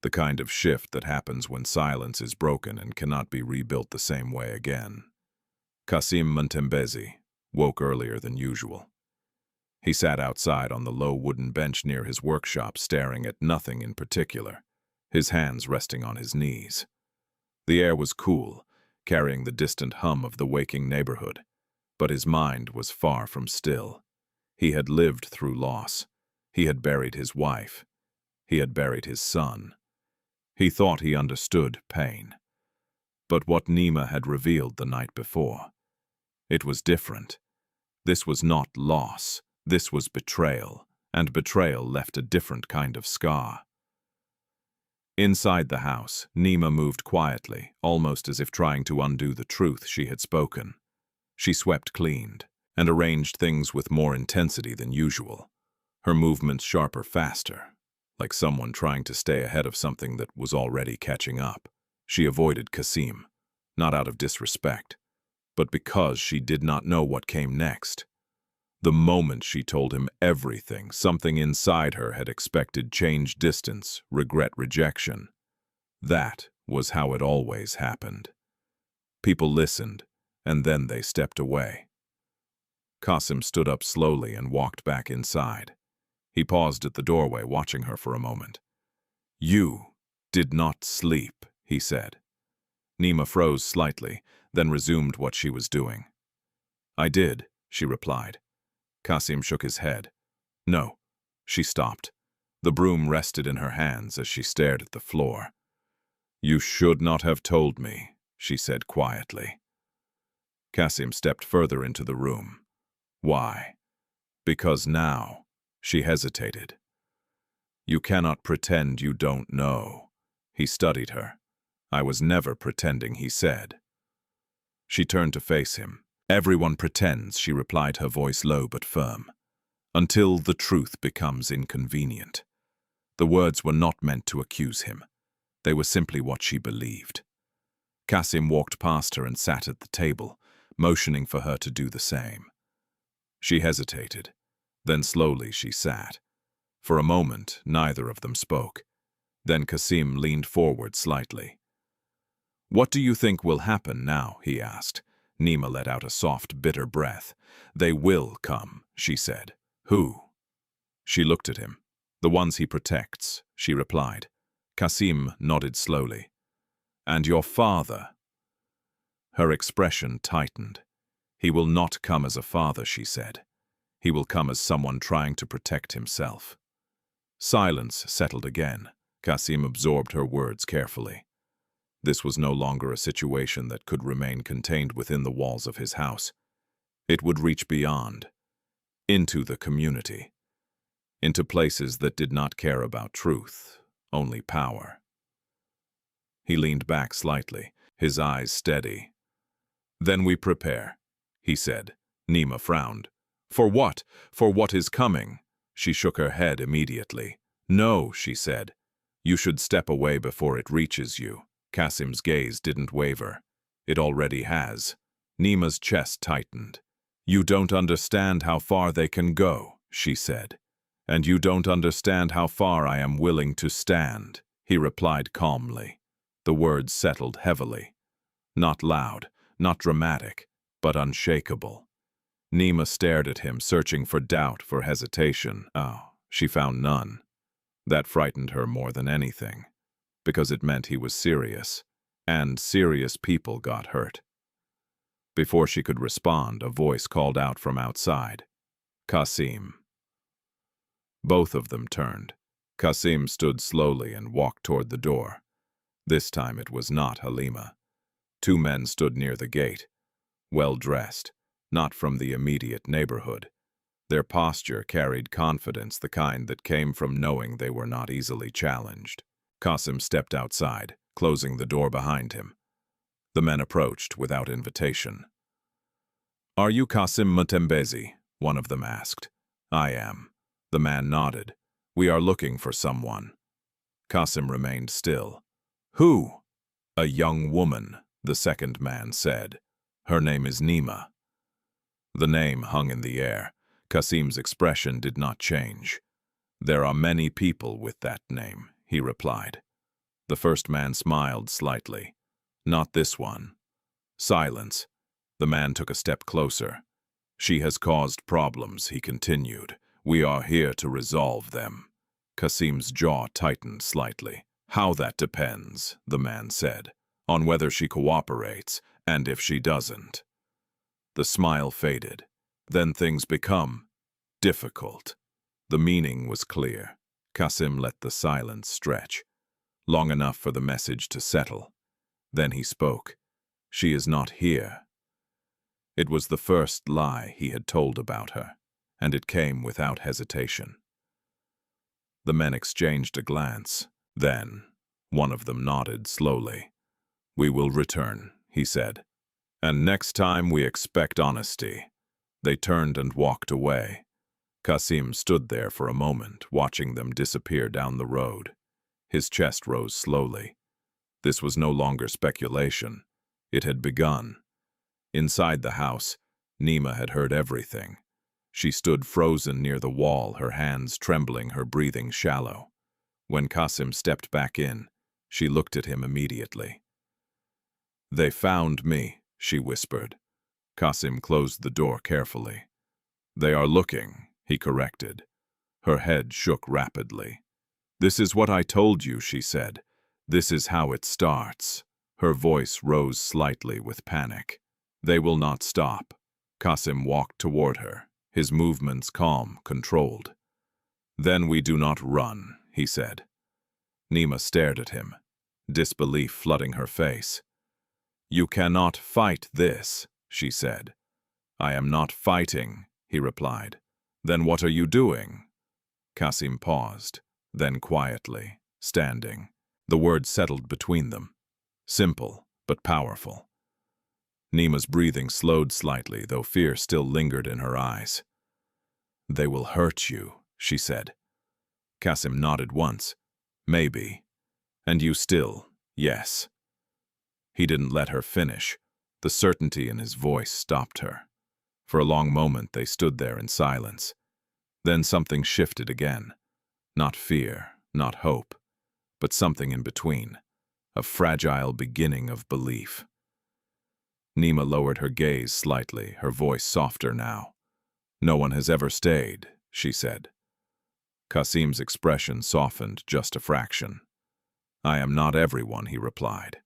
The kind of shift that happens when silence is broken and cannot be rebuilt the same way again. Kassim Mtembezi woke earlier than usual. He sat outside on the low wooden bench near his workshop, staring at nothing in particular, his hands resting on his knees. The air was cool, carrying the distant hum of the waking neighborhood, but his mind was far from still. He had lived through loss. He had buried his wife. He had buried his son. He thought he understood pain. But what Neema had revealed the night before, it was different. This was not loss. This was betrayal, and betrayal left a different kind of scar. Inside the house, Neema moved quietly, almost as if trying to undo the truth she had spoken. She swept, cleaned, and arranged things with more intensity than usual. Her movements sharper, faster, like someone trying to stay ahead of something that was already catching up. She avoided Kassim, not out of disrespect, but because she did not know what came next. The moment she told him everything, something inside her had expected change, distance, regret, rejection. That was how it always happened. People listened, and then they stepped away. Kassim stood up slowly and walked back inside. He paused at the doorway, watching her for a moment. "You did not sleep," he said. Neema froze slightly, then resumed what she was doing. "I did," she replied. Kassim shook his head. "No." She stopped. The broom rested in her hands as she stared at the floor. "You should not have told me," she said quietly. Kassim stepped further into the room. "Why?" "Because now," she hesitated. "You cannot pretend you don't know." He studied her. "I was never pretending," he said. She turned to face him. "Everyone pretends," she replied, her voice low but firm, "until the truth becomes inconvenient." The words were not meant to accuse him. They were simply what she believed. Kassim walked past her and sat at the table, motioning for her to do the same. She hesitated. Then slowly she sat. For a moment, neither of them spoke. Then Kassim leaned forward slightly. "What do you think will happen now?" he asked. Neema let out a soft, bitter breath. "They will come," she said. "Who?" She looked at him. "The ones he protects," she replied. Kassim nodded slowly. "And your father?" Her expression tightened. "He will not come as a father," she said. "He will come as someone trying to protect himself." Silence settled again. Kassim absorbed her words carefully. This was no longer a situation that could remain contained within the walls of his house. It would reach beyond, into the community, into places that did not care about truth, only power. He leaned back slightly, his eyes steady. "Then we prepare," he said. Neema frowned. "For what? For what is coming?" She shook her head immediately. "No," she said. You should step away before it reaches you. Kassim's gaze didn't waver. It already has. Neema's chest tightened. You don't understand how far they can go, she said. And you don't understand how far I am willing to stand, he replied calmly. The words settled heavily. Not loud, not dramatic, but unshakable. Neema stared at him, searching for doubt, for hesitation. Oh, she found none. That frightened her more than anything, because it meant he was serious, and serious people got hurt. Before she could respond, a voice called out from outside. Kassim. Both of them turned. Kassim stood slowly and walked toward the door. This time it was not Halima. Two men stood near the gate, well-dressed, not from the immediate neighborhood. Their posture carried confidence, the kind that came from knowing they were not easily challenged. Kassim stepped outside, closing the door behind him. The men approached without invitation. Are you Kassim Mutembezi? One of them asked. I am. The man nodded. We are looking for someone. Kassim remained still. Who? A young woman, the second man said. Her name is Neema. The name hung in the air. Kassim's expression did not change. There are many people with that name, he replied. The first man smiled slightly. Not this one. Silence. The man took a step closer. She has caused problems, he continued. We are here to resolve them. Kassim's jaw tightened slightly. How that depends, the man said, on whether she cooperates and if she doesn't. The smile faded. Then things become difficult. The meaning was clear. Kassim let the silence stretch, long enough for the message to settle. Then he spoke. She is not here. It was the first lie he had told about her, and it came without hesitation. The men exchanged a glance. Then, one of them nodded slowly. We will return, he said. And next time we expect honesty. They turned and walked away. Kassim stood there for a moment, watching them disappear down the road. His chest rose slowly. This was no longer speculation. It had begun. Inside the house, Neema had heard everything. She stood frozen near the wall, her hands trembling, her breathing shallow. When Kassim stepped back in, she looked at him immediately. They found me, she whispered. Kassim closed the door carefully. They are looking, he corrected. Her head shook rapidly. This is what I told you, she said. This is how it starts. Her voice rose slightly with panic. They will not stop. Kassim walked toward her, his movements calm, controlled. Then we do not run, he said. Neema stared at him, disbelief flooding her face. You cannot fight this, she said. I am not fighting, he replied. Then what are you doing? Kassim paused, then quietly, standing. The words settled between them. Simple, but powerful. Neema's breathing slowed slightly, though fear still lingered in her eyes. They will hurt you, she said. Kassim nodded once. Maybe. And you still, yes. He didn't let her finish. The certainty in his voice stopped her. For a long moment they stood there in silence. Then something shifted again. Not fear, not hope, but something in between. A fragile beginning of belief. Neema lowered her gaze slightly, her voice softer now. No one has ever stayed, she said. Kassim's expression softened just a fraction. I am not everyone, he replied.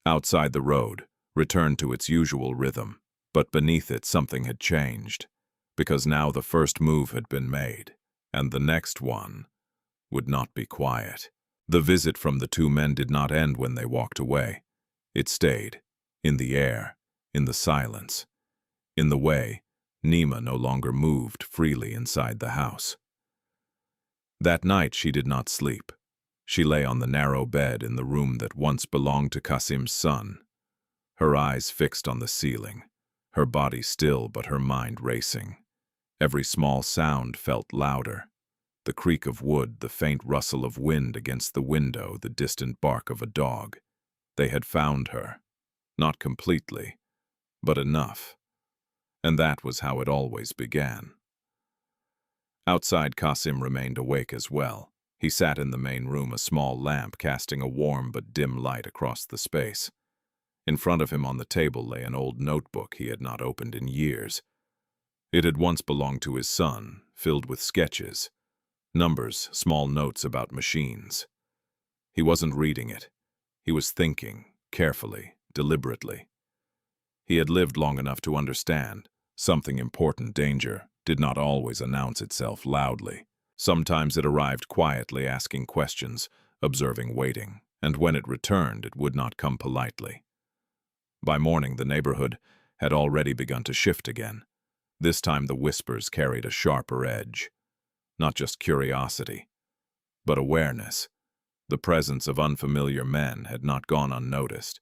Outside the road, returned to its usual rhythm, but beneath it something had changed, because now the first move had been made, and the next one would not be quiet. The visit from the two men did not end when they walked away. It stayed, in the air, in the silence, in the way Neema no longer moved freely inside the house. That night she did not sleep. She lay on the narrow bed in the room that once belonged to Kassim's son, her eyes fixed on the ceiling, her body still but her mind racing. Every small sound felt louder. The creak of wood, the faint rustle of wind against the window, the distant bark of a dog. They had found her. Not completely, but enough. And that was how it always began. Outside, Kassim remained awake as well. He sat in the main room, a small lamp casting a warm but dim light across the space. In front of him on the table lay an old notebook he had not opened in years. It had once belonged to his son, filled with sketches, numbers, small notes about machines. He wasn't reading it. He was thinking, carefully, deliberately. He had lived long enough to understand something important, danger, did not always announce itself loudly. Sometimes it arrived quietly, asking questions, observing, waiting, and when it returned, it would not come politely. By morning, the neighborhood had already begun to shift again. This time the whispers carried a sharper edge. Not just curiosity, but awareness. The presence of unfamiliar men had not gone unnoticed.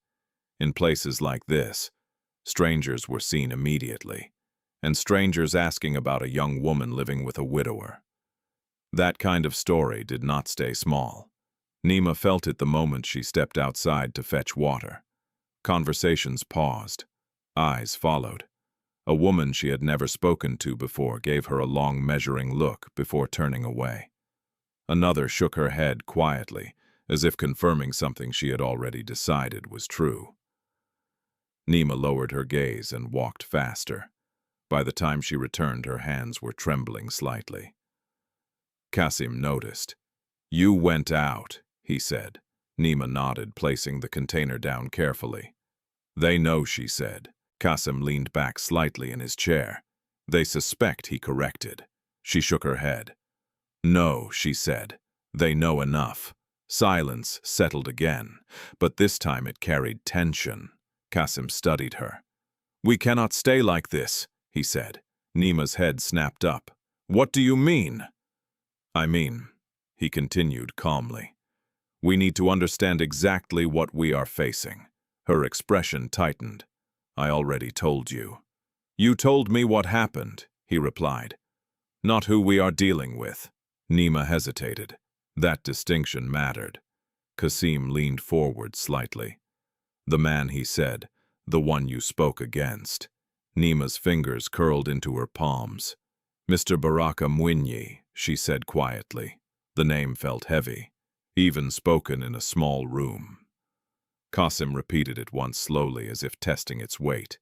In places like this, strangers were seen immediately, and strangers asking about a young woman living with a widower. That kind of story did not stay small. Neema felt it the moment she stepped outside to fetch water. Conversations paused. Eyes followed. A woman she had never spoken to before gave her a long measuring look before turning away. Another shook her head quietly, as if confirming something she had already decided was true. Neema lowered her gaze and walked faster. By the time she returned, her hands were trembling slightly. Kassim noticed. "You went out," he said. Neema nodded, placing the container down carefully. "They know," she said. Kassim leaned back slightly in his chair. "They suspect," he corrected. She shook her head. "No," she said. "They know enough." Silence settled again, but this time it carried tension. Kassim studied her. "We cannot stay like this," he said. Neema's head snapped up. "What do you mean?" "I mean," he continued calmly, "we need to understand exactly what we are facing." Her expression tightened. "I already told you." "You told me what happened," he replied. "Not who we are dealing with." Neema hesitated. That distinction mattered. Kassim leaned forward slightly. "The man," he said, "the one you spoke against." Neema's fingers curled into her palms. "Mr. Baraka Mwinyi," she said quietly. The name felt heavy, even spoken in a small room. Kassim repeated it once slowly, as if testing its weight.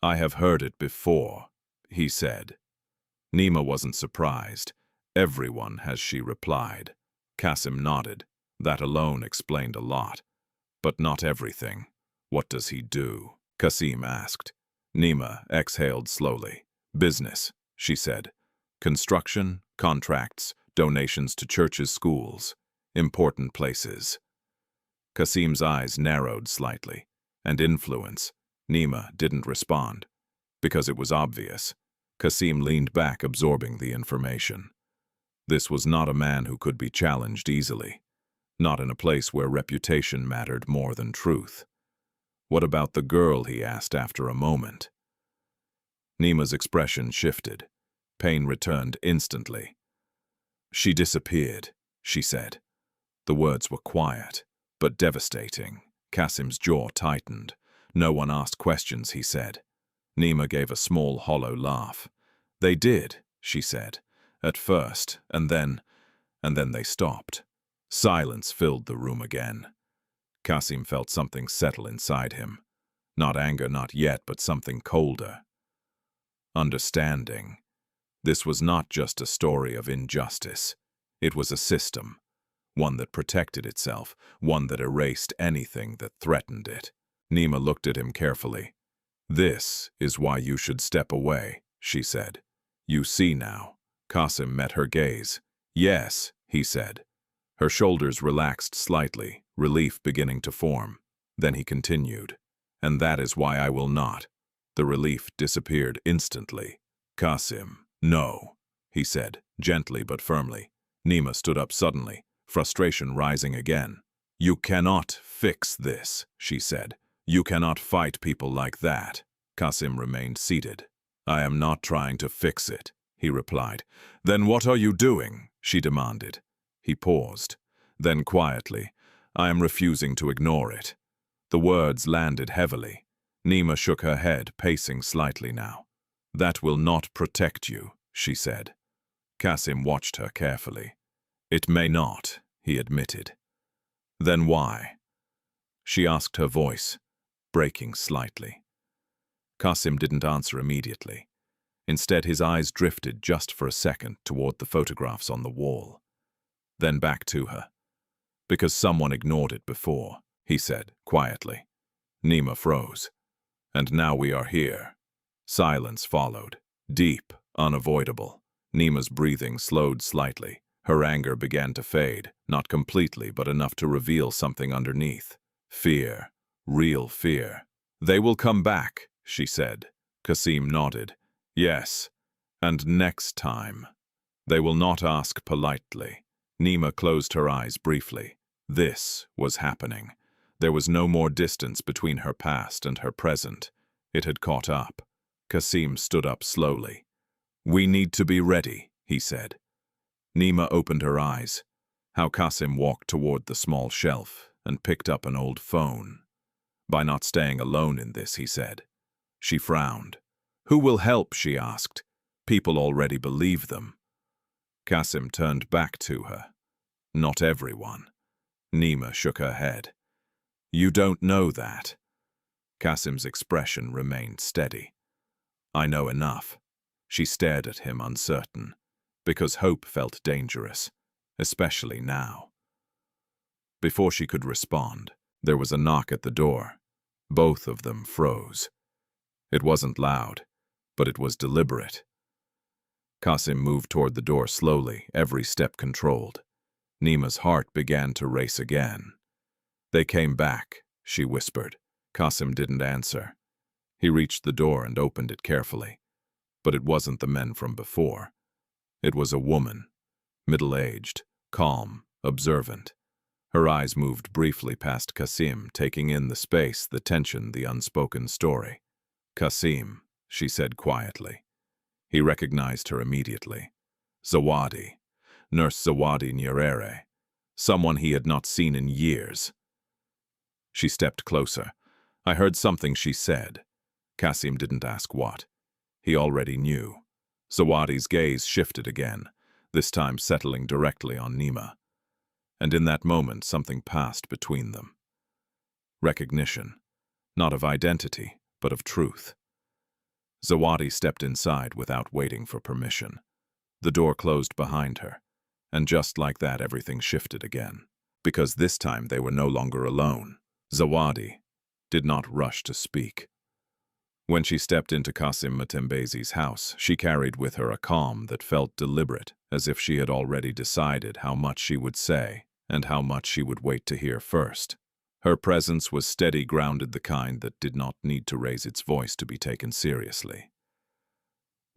"I have heard it before," he said. Neema wasn't surprised. "Everyone has," she replied. Kassim nodded. That alone explained a lot. "But not everything. What does he do?" Kassim asked. Neema exhaled slowly. "Business," she said. "Construction, contracts, donations to churches, schools, important places." Kassim's eyes narrowed slightly. "And influence." Neema didn't respond, because it was obvious. Kassim leaned back, absorbing the information. This was not a man who could be challenged easily. Not in a place where reputation mattered more than truth. "What about the girl?" he asked after a moment. Neema's expression shifted. Pain returned instantly. "She disappeared," she said. The words were quiet, but devastating. Kassim's jaw tightened. "No one asked questions," he said. Neema gave a small, hollow laugh. "They did," she said. "At first, and then they stopped." Silence filled the room again. Kassim felt something settle inside him. Not anger, not yet, but something colder. Understanding. This was not just a story of injustice. It was a system. One that protected itself, one that erased anything that threatened it. Neema looked at him carefully. "This is why you should step away," she said. "You see now." Kassim met her gaze. "Yes," he said. Her shoulders relaxed slightly, relief beginning to form. Then he continued. "And that is why I will not." The relief disappeared instantly. "Kassim, no," he said, gently but firmly. Neema stood up suddenly, frustration rising again. "You cannot fix this," she said. "You cannot fight people like that." Kassim remained seated. "I am not trying to fix it," he replied. Then what are you doing? She demanded. He paused. Then quietly, I am refusing to ignore it. The words landed heavily. Neema shook her head, pacing slightly now. That will not protect you, she said. Kassim watched her carefully. It may not, he admitted. Then why? She asked, her voice breaking slightly. Kassim didn't answer immediately. Instead, his eyes drifted just for a second toward the photographs on the wall. Then back to her. Because someone ignored it before, he said, quietly. Neema froze. And now we are here. Silence followed. Deep, unavoidable. Neema's breathing slowed slightly. Her anger began to fade, not completely, but enough to reveal something underneath. Fear. Real fear. They will come back, she said. Kassim nodded. Yes. And next time. They will not ask politely. Neema closed her eyes briefly. This was happening. There was no more distance between her past and her present. It had caught up. Kassim stood up slowly. We need to be ready, he said. Neema opened her eyes. How Kassim walked toward the small shelf and picked up an old phone. By not staying alone in this, he said. She frowned. Who will help, she asked. People already believe them. Kassim turned back to her. Not everyone. Neema shook her head. You don't know that. Kassim's expression remained steady. I know enough. She stared at him, uncertain, because hope felt dangerous, especially now. Before she could respond, there was a knock at the door. Both of them froze. It wasn't loud, but it was deliberate. Kassim moved toward the door slowly, every step controlled. Neema's heart began to race again. They came back, she whispered. Kassim didn't answer. He reached the door and opened it carefully. But it wasn't the men from before. It was a woman, middle-aged, calm, observant. Her eyes moved briefly past Kassim, taking in the space, the tension, the unspoken story. Kassim, she said quietly. He recognized her immediately. Zawadi, Nurse Zawadi Nyerere, someone he had not seen in years. She stepped closer. I heard something she said. Kassim didn't ask what. He already knew. Zawadi's gaze shifted again, this time settling directly on Neema. And in that moment, something passed between them. Recognition, not of identity, but of truth. Zawadi stepped inside without waiting for permission. The door closed behind her, and just like that, everything shifted again. Because this time they were no longer alone. Zawadi did not rush to speak. When she stepped into Kassim Matembezi's house, she carried with her a calm that felt deliberate, as if she had already decided how much she would say and how much she would wait to hear first. Her presence was steady, grounded, the kind that did not need to raise its voice to be taken seriously.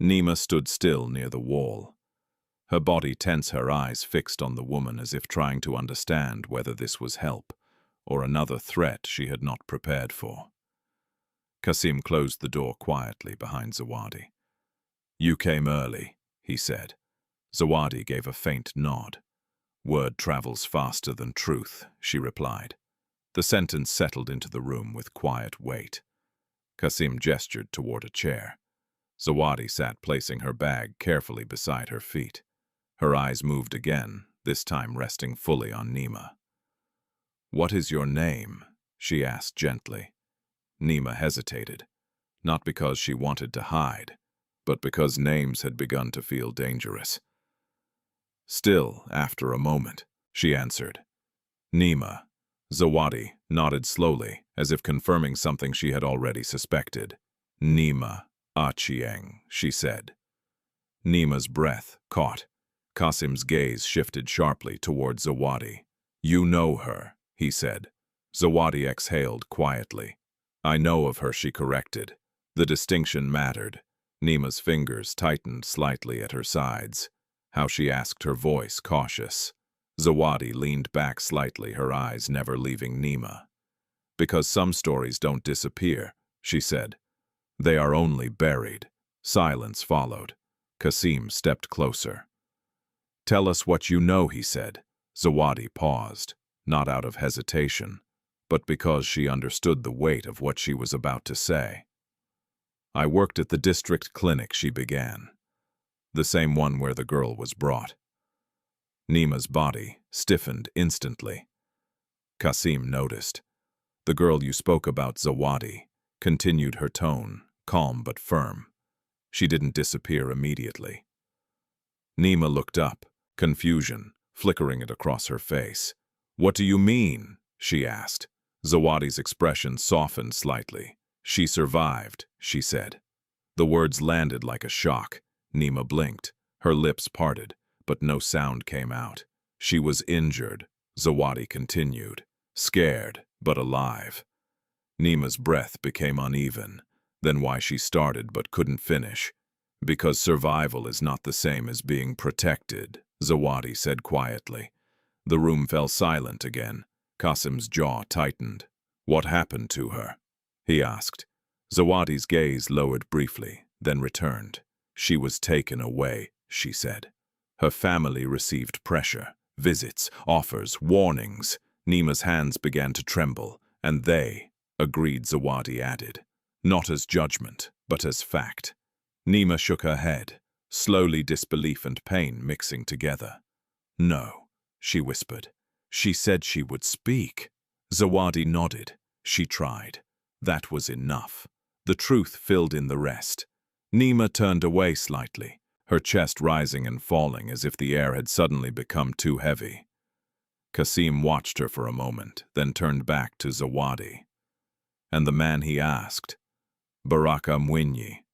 Neema stood still near the wall. Her body tense, her eyes fixed on the woman as if trying to understand whether this was help or another threat she had not prepared for. Kassim closed the door quietly behind Zawadi. You came early, he said. Zawadi gave a faint nod. Word travels faster than truth, she replied. The sentence settled into the room with quiet weight. Kassim gestured toward a chair. Zawadi sat, placing her bag carefully beside her feet. Her eyes moved again, this time resting fully on Neema. What is your name? She asked gently. Neema hesitated, not because she wanted to hide, but because names had begun to feel dangerous. Still, after a moment, she answered. Neema. Zawadi nodded slowly, as if confirming something she had already suspected. Neema Achieng, she said. Neema's breath caught. Kassim's gaze shifted sharply toward Zawadi. You know her, he said. Zawadi exhaled quietly. I know of her, she corrected. The distinction mattered. Neema's fingers tightened slightly at her sides. How she asked, her voice cautious. Zawadi leaned back slightly, her eyes never leaving Neema. Because some stories don't disappear, she said. They are only buried. Silence followed. Kassim stepped closer. "Tell us what you know," he said. Zawadi paused, not out of hesitation, but because she understood the weight of what she was about to say. "I worked at the district clinic," she began. "The same one where the girl was brought." Neema's body stiffened instantly. Kassim noticed. "The girl you spoke about, Zawadi," continued her tone, calm but firm. "She didn't disappear immediately." Neema looked up, confusion flickering it across her face. "What do you mean?" she asked. Zawadi's expression softened slightly. "She survived," she said. The words landed like a shock. Neema blinked. Her lips parted, but no sound came out. "She was injured," Zawadi continued. "Scared, but alive." Neema's breath became uneven. Then why she started but couldn't finish. "Because survival is not the same as being protected," Zawadi said quietly. The room fell silent again. Kassim's jaw tightened. "What happened to her?" he asked. Zawadi's gaze lowered briefly, then returned. "She was taken away," she said. "Her family received pressure, visits, offers, warnings." Neema's hands began to tremble. "And they," agreed, Zawadi added. "Not as judgment, but as fact." Neema shook her head, slowly disbelief and pain mixing together. "No," she whispered. "She said she would speak." Zawadi nodded. "She tried. That was enough." The truth filled in the rest. Neema turned away slightly, her chest rising and falling as if the air had suddenly become too heavy. Kassim watched her for a moment, then turned back to Zawadi. "And the man," he asked. "Baraka Mwinyi."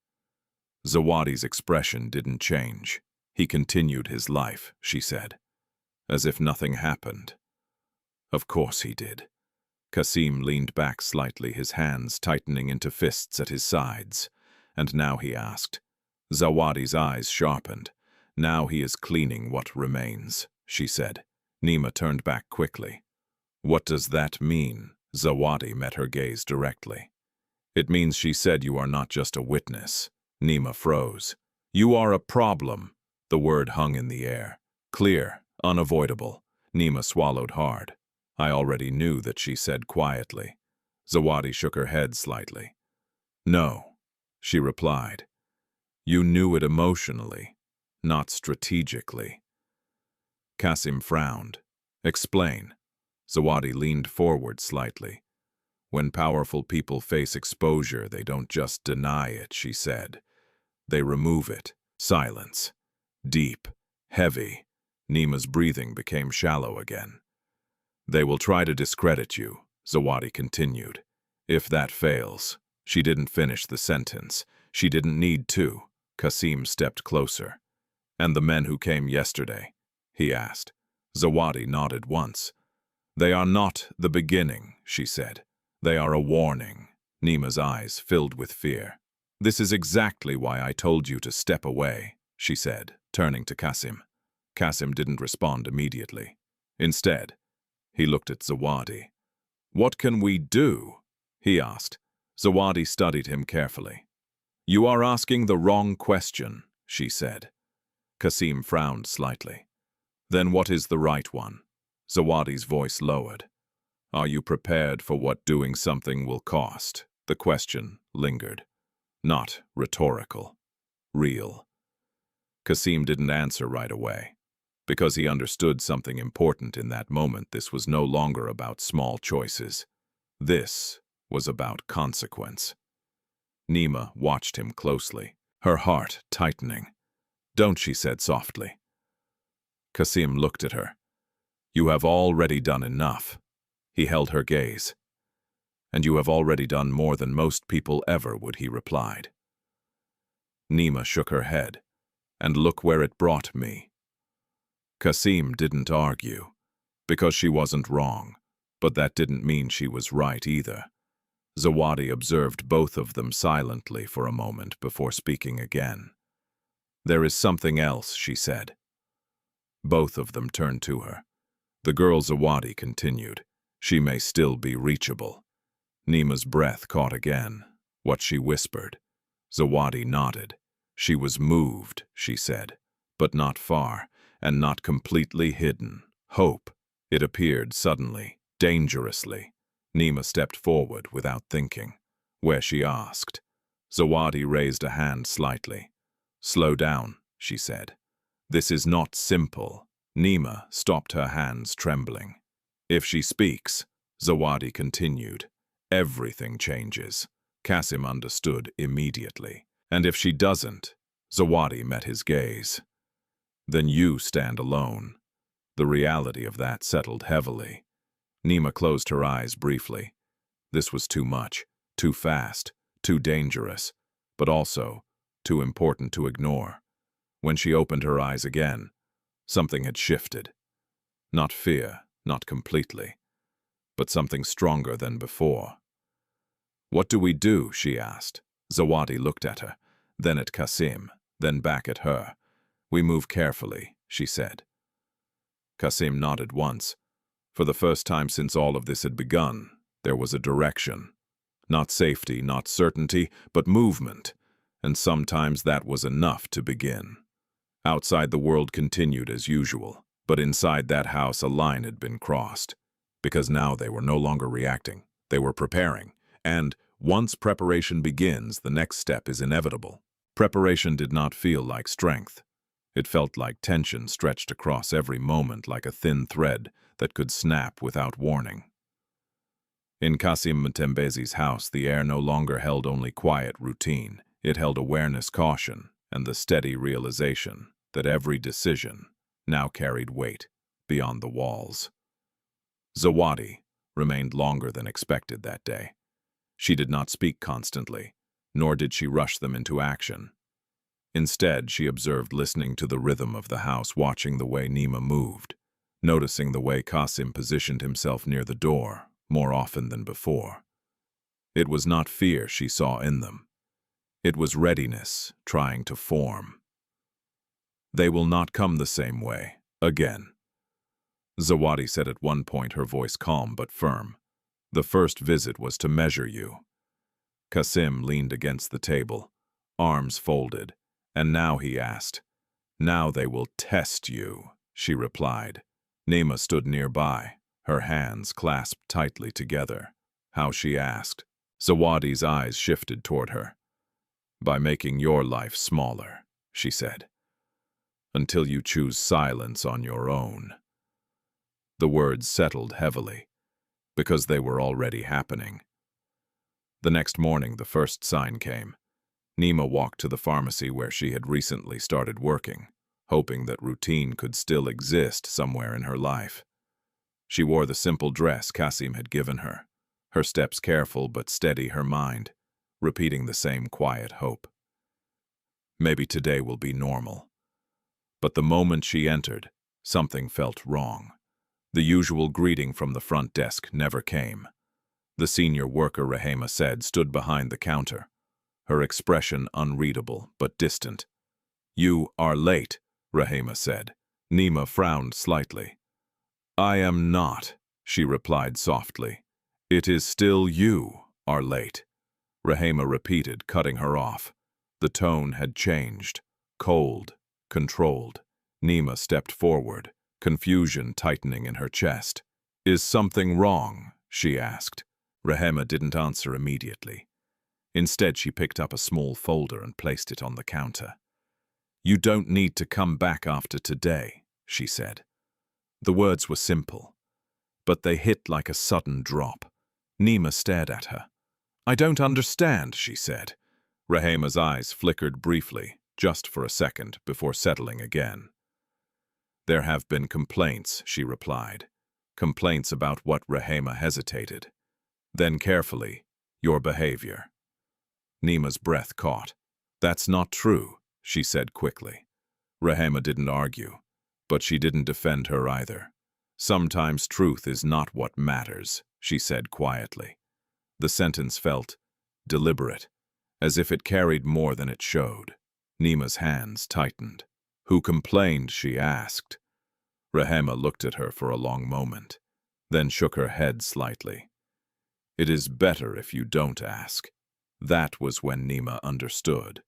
Zawadi's expression didn't change. "He continued his life," she said, as if nothing happened. "Of course he did." Kassim leaned back slightly, his hands tightening into fists at his sides. "And now," he asked. Zawadi's eyes sharpened. "Now he is cleaning what remains," she said. Neema turned back quickly. "What does that mean?" Zawadi met her gaze directly. "It means," she said, "you are not just a witness." Neema froze. "You are a problem." The word hung in the air. Clear, unavoidable. Neema swallowed hard. "I already knew that," she said quietly. Zawadi shook her head slightly. "No," she replied. "You knew it emotionally, not strategically." Kassim frowned. "Explain." Zawadi leaned forward slightly. "When powerful people face exposure, they don't just deny it," she said. "They remove it." Silence. Deep. Heavy. Neema's breathing became shallow again. "They will try to discredit you," Zawadi continued. "If that fails." She didn't finish the sentence. She didn't need to. Kassim stepped closer. "And the men who came yesterday?" he asked. Zawadi nodded once. "They are not the beginning," she said. "They are a warning." Neema's eyes filled with fear. "This is exactly why I told you to step away," she said, turning to Kassim. Kassim didn't respond immediately. Instead, he looked at Zawadi. "What can we do?" he asked. Zawadi studied him carefully. "You are asking the wrong question," she said. Kassim frowned slightly. "Then what is the right one?" Zawadi's voice lowered. "Are you prepared for what doing something will cost?" The question lingered. Not rhetorical. Real. Kassim didn't answer right away. Because he understood something important in that moment. This was no longer about small choices. This was about consequence. Neema watched him closely, her heart tightening. "Don't," she said softly. Kassim looked at her. "You have already done enough." He held her gaze. "And you have already done more than most people ever would," he replied. Neema shook her head. "And look where it brought me." Kassim didn't argue, because she wasn't wrong, but that didn't mean she was right either. Zawadi observed both of them silently for a moment before speaking again. "There is something else," she said. Both of them turned to her. "The girl," Zawadi continued. "She may still be reachable." Neema's breath caught again. What she whispered. Zawadi nodded. She was moved, she said, but not far, and not completely hidden. Hope. It appeared suddenly, dangerously. Neema stepped forward without thinking. Where, she asked. Zawadi raised a hand slightly. Slow down, she said. This is not simple. Neema stopped her hands trembling. If she speaks, Zawadi continued, everything changes. Kassim understood immediately. And if she doesn't, Zawadi met his gaze. Then you stand alone. The reality of that settled heavily. Neema closed her eyes briefly. This was too much, too fast, too dangerous, but also too important to ignore. When she opened her eyes again, something had shifted. Not fear, not completely, but something stronger than before. What do we do? She asked. Zawadi looked at her, then at Kassim, then back at her. We move carefully, she said. Kassim nodded once. For the first time since all of this had begun, there was a direction. Not safety, not certainty, but movement. And sometimes that was enough to begin. Outside, the world continued as usual, but inside that house a line had been crossed. Because now they were no longer reacting, they were preparing. And once preparation begins, the next step is inevitable. Preparation did not feel like strength. It felt like tension stretched across every moment like a thin thread that could snap without warning. In Kassim Mtembezi's house, the air no longer held only quiet routine. It held awareness, caution, and the steady realization that every decision now carried weight beyond the walls. Zawadi remained longer than expected that day. She did not speak constantly, nor did she rush them into action. Instead, she observed, listening to the rhythm of the house, watching the way Neema moved, noticing the way Kassim positioned himself near the door more often than before. It was not fear she saw in them. It was readiness trying to form. They will not come the same way, again. Zawadi said at one point, her voice calm but firm. The first visit was to measure you. Kassim leaned against the table, arms folded, and now he asked. Now they will test you, she replied. Neema stood nearby, her hands clasped tightly together. How, she asked. Zawadi's eyes shifted toward her. By making your life smaller, she said. Until you choose silence on your own. The words settled heavily, because they were already happening. The next morning, the first sign came. Neema walked to the pharmacy where she had recently started working, hoping that routine could still exist somewhere in her life. She wore the simple dress Kassim had given her, her steps careful but steady, her mind repeating the same quiet hope. Maybe today will be normal. But the moment she entered, something felt wrong. The usual greeting from the front desk never came. The senior worker, Rahema said, stood behind the counter, her expression unreadable but distant. You are late, Rahema said. Neema frowned slightly. I am not, she replied softly. It is still you are late. Rahema repeated, cutting her off. The tone had changed, cold, controlled. Neema stepped forward, confusion tightening in her chest. Is something wrong? She asked. Rahema didn't answer immediately. Instead, she picked up a small folder and placed it on the counter. You don't need to come back after today, she said. The words were simple, but they hit like a sudden drop. Neema stared at her. I don't understand, she said. Rahema's eyes flickered briefly, just for a second, before settling again. There have been complaints, she replied. Complaints about what? Rahema hesitated. Then carefully, your behavior. Neema's breath caught. That's not true, she said quickly. Rahema didn't argue, but she didn't defend her either. Sometimes truth is not what matters, she said quietly. The sentence felt deliberate, as if it carried more than it showed. Neema's hands tightened. Who complained? She asked. Rahema looked at her for a long moment, then shook her head slightly. It is better if you don't ask. That was when Neema understood.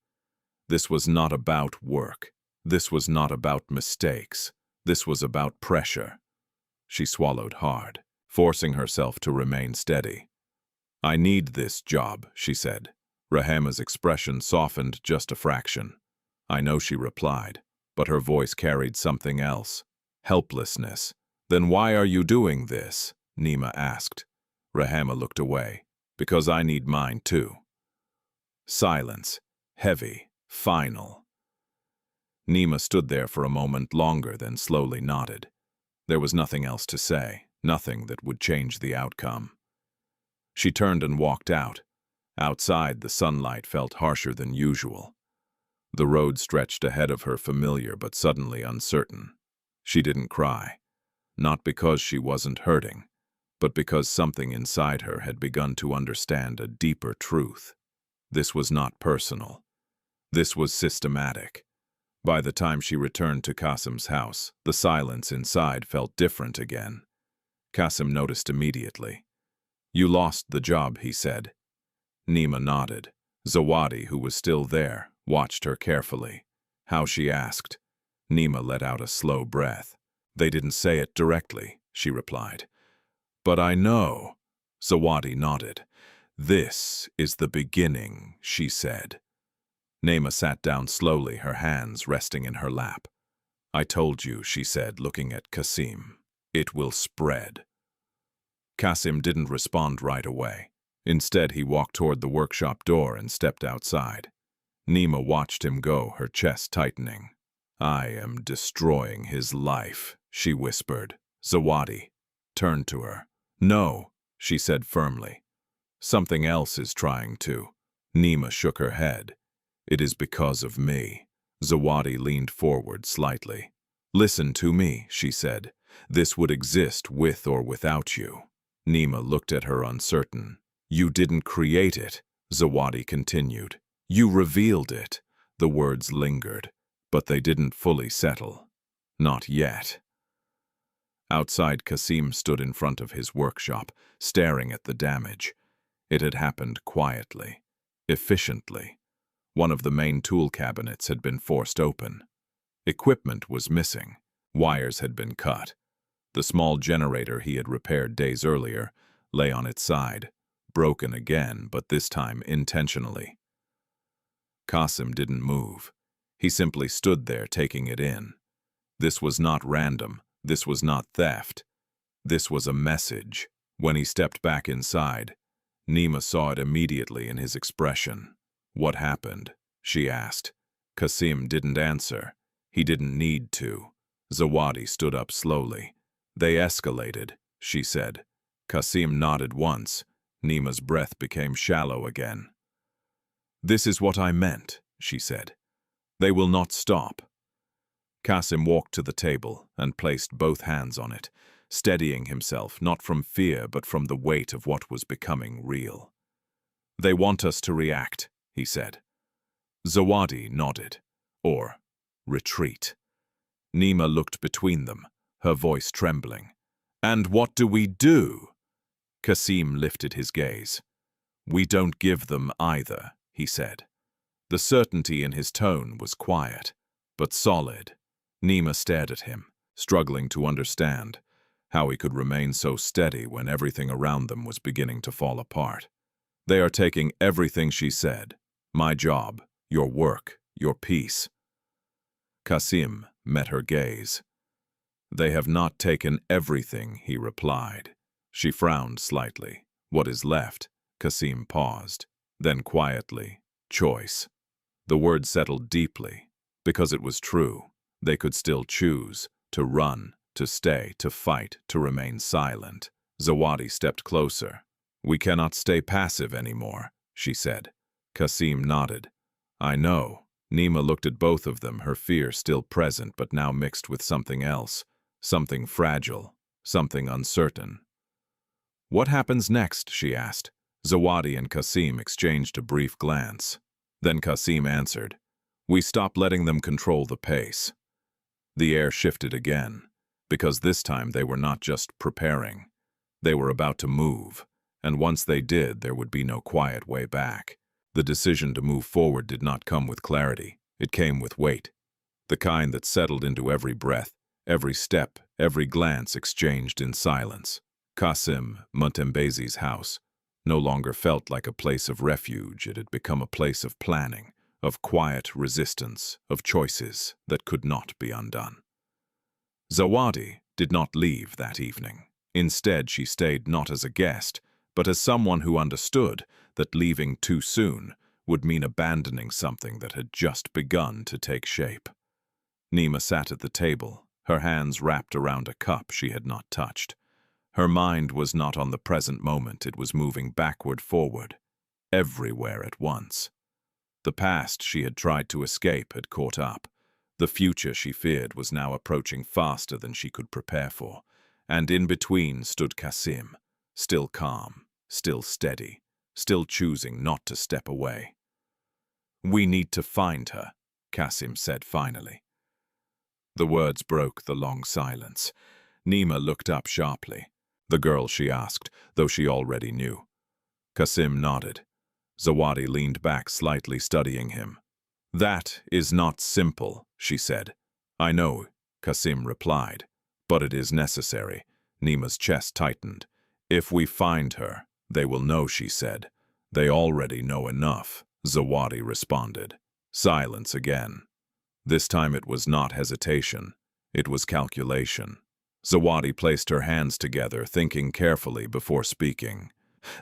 This was not about work. This was not about mistakes. This was about pressure. She swallowed hard, forcing herself to remain steady. "I need this job," she said. Rahema's expression softened just a fraction. "I know," she replied, but her voice carried something else. Helplessness. "Then why are you doing this?" Neema asked. Rahema looked away. "Because I need mine too." Silence. Heavy. Final. Neema stood there for a moment longer, then slowly nodded. There was nothing else to say, nothing that would change the outcome. She turned and walked out. Outside, the sunlight felt harsher than usual. The road stretched ahead of her, familiar but suddenly uncertain. She didn't cry. Not because she wasn't hurting, but because something inside her had begun to understand a deeper truth. This was not personal. This was systematic. By the time she returned to Kassim's house, the silence inside felt different again. Kassim noticed immediately. "You lost the job," he said. Neema nodded. Zawadi, who was still there, watched her carefully. "How?" she asked. Neema let out a slow breath. "They didn't say it directly," she replied. "But I know." Zawadi nodded. "This is the beginning," she said. Neema sat down slowly, her hands resting in her lap. "I told you," she said, looking at Kassim. "It will spread." Kassim didn't respond right away. Instead, he walked toward the workshop door and stepped outside. Neema watched him go, her chest tightening. "I am destroying his life," she whispered. Zawadi turned to her. "No," she said firmly. "Something else is trying to." Neema shook her head. "It is because of me." Zawadi leaned forward slightly. "Listen to me," she said. "This would exist with or without you." Neema looked at her uncertain. "You didn't create it," Zawadi continued. "You revealed it." The words lingered, but they didn't fully settle. Not yet. Outside, Kassim stood in front of his workshop, staring at the damage. It had happened quietly, efficiently. One of the main tool cabinets had been forced open. Equipment was missing. Wires had been cut. The small generator he had repaired days earlier lay on its side, broken again, but this time intentionally. Kassim didn't move. He simply stood there, taking it in. This was not random. This was not theft. This was a message. When he stepped back inside, Neema saw it immediately in his expression. "What happened?" she asked. Kassim didn't answer. He didn't need to. Zawadi stood up slowly. "They escalated," she said. Kassim nodded once. Neema's breath became shallow again. "This is what I meant," she said. "They will not stop." Kassim walked to the table and placed both hands on it, steadying himself not from fear but from the weight of what was becoming real. "They want us to react," he said. Zawadi nodded. "Or retreat." Neema looked between them, her voice trembling. "And what do we do?" Kassim lifted his gaze. "We don't give them either," he said. The certainty in his tone was quiet, but solid. Neema stared at him, struggling to understand how he could remain so steady when everything around them was beginning to fall apart. "They are taking everything," she said. "My job, your work, your peace." Kassim met her gaze. "They have not taken everything," he replied. She frowned slightly. "What is left?" Kassim paused. Then quietly, "Choice." The word settled deeply, because it was true. They could still choose to run, to stay, to fight, to remain silent. Zawadi stepped closer. "We cannot stay passive anymore," she said. Kassim nodded. "I know." Neema looked at both of them, her fear still present but now mixed with something else, something fragile, something uncertain. "What happens next?" she asked. Zawadi and Kassim exchanged a brief glance. Then Kassim answered, "We stop letting them control the pace." The air shifted again, because this time they were not just preparing. They were about to move, and once they did, there would be no quiet way back. The decision to move forward did not come with clarity. It came with weight, the kind that settled into every breath, every step, every glance exchanged in silence. Kassim, Mutembezi's house, no longer felt like a place of refuge. It had become a place of planning, of quiet resistance, of choices that could not be undone. Zawadi did not leave that evening. Instead, she stayed not as a guest, but as someone who understood that leaving too soon would mean abandoning something that had just begun to take shape. Neema sat at the table, her hands wrapped around a cup she had not touched. Her mind was not on the present moment, it was moving backward, forward, everywhere at once. The past she had tried to escape had caught up. The future she feared was now approaching faster than she could prepare for, and in between stood Kassim, still calm, still steady, still choosing not to step away. "We need to find her," Kassim said finally. The words broke the long silence. Neema looked up sharply. "The girl?" she asked, though she already knew. Kassim nodded. Zawadi leaned back slightly, studying him. "That is not simple," she said. "I know," Kassim replied, "but it is necessary." Neema's chest tightened. "If we find her, they will know," she said. "They already know enough," Zawadi responded. Silence again. This time it was not hesitation, it was calculation. Zawadi placed her hands together, thinking carefully before speaking.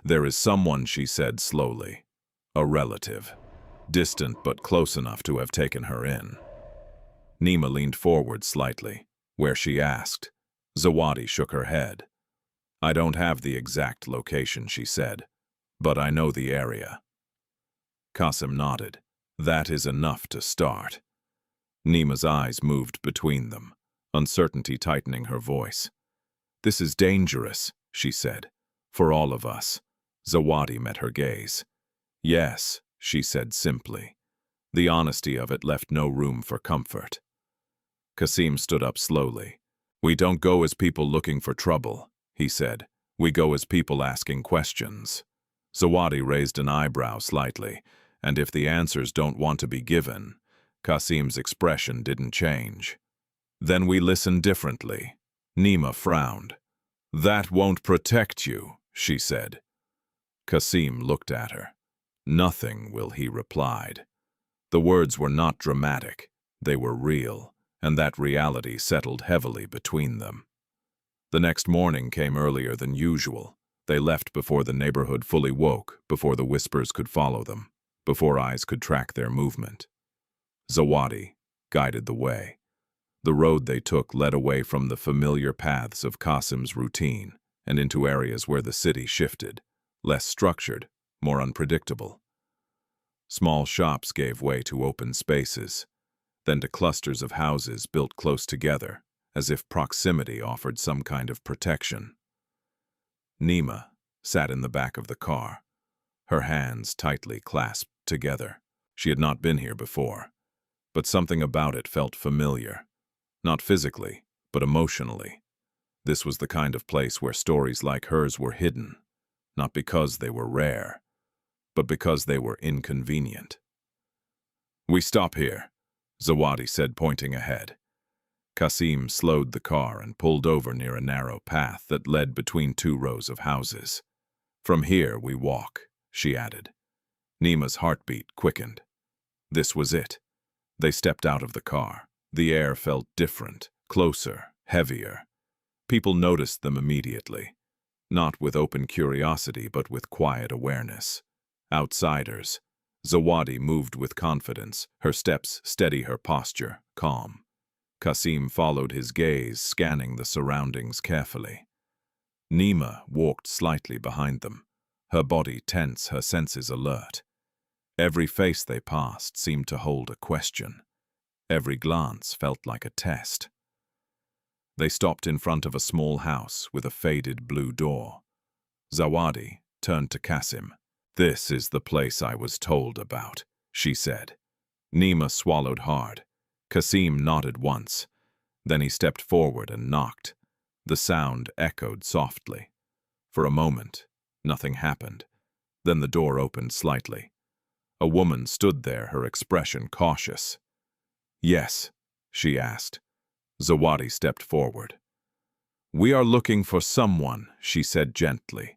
"There is someone," she said slowly. "A relative. Distant but close enough to have taken her in." Neema leaned forward slightly, where she asked. Zawadi shook her head. "I don't have the exact location," she said, "but I know the area." Kassim nodded. "That is enough to start." Neema's eyes moved between them, uncertainty tightening her voice. "This is dangerous," she said, "for all of us." Zawadi met her gaze. "Yes," she said simply. The honesty of it left no room for comfort. Kassim stood up slowly. "We don't go as people looking for trouble," he said. "We go as people asking questions." Zawadi raised an eyebrow slightly, and if the answers don't want to be given, Kassim's expression didn't change. "Then we listen differently." Neema frowned. "That won't protect you," she said. Kassim looked at her. "Nothing will," he replied. The words were not dramatic, they were real, and that reality settled heavily between them. The next morning came earlier than usual. They left before the neighborhood fully woke, before the whispers could follow them, before eyes could track their movement. Zawadi guided the way. The road they took led away from the familiar paths of Kassim's routine and into areas where the city shifted, less structured, more unpredictable. Small shops gave way to open spaces, then to clusters of houses built close together, as if proximity offered some kind of protection. Neema sat in the back of the car, her hands tightly clasped together. She had not been here before, but something about it felt familiar. Not physically, but emotionally. This was the kind of place where stories like hers were hidden, not because they were rare, but because they were inconvenient. "We stop here," Zawadi said, pointing ahead. Kassim slowed the car and pulled over near a narrow path that led between two rows of houses. "From here we walk," she added. Neema's heartbeat quickened. This was it. They stepped out of the car. The air felt different, closer, heavier. People noticed them immediately, not with open curiosity but with quiet awareness. Outsiders. Zawadi moved with confidence, her steps steady, her posture calm. Kassim followed his gaze, scanning the surroundings carefully. Neema walked slightly behind them, her body tense, her senses alert. Every face they passed seemed to hold a question. Every glance felt like a test. They stopped in front of a small house with a faded blue door. Zawadi turned to Kassim. "This is the place I was told about," she said. Neema swallowed hard. Kassim nodded once. Then he stepped forward and knocked. The sound echoed softly. For a moment, nothing happened. Then the door opened slightly. A woman stood there, her expression cautious. "Yes," she asked. Zawadi stepped forward. "We are looking for someone," she said gently.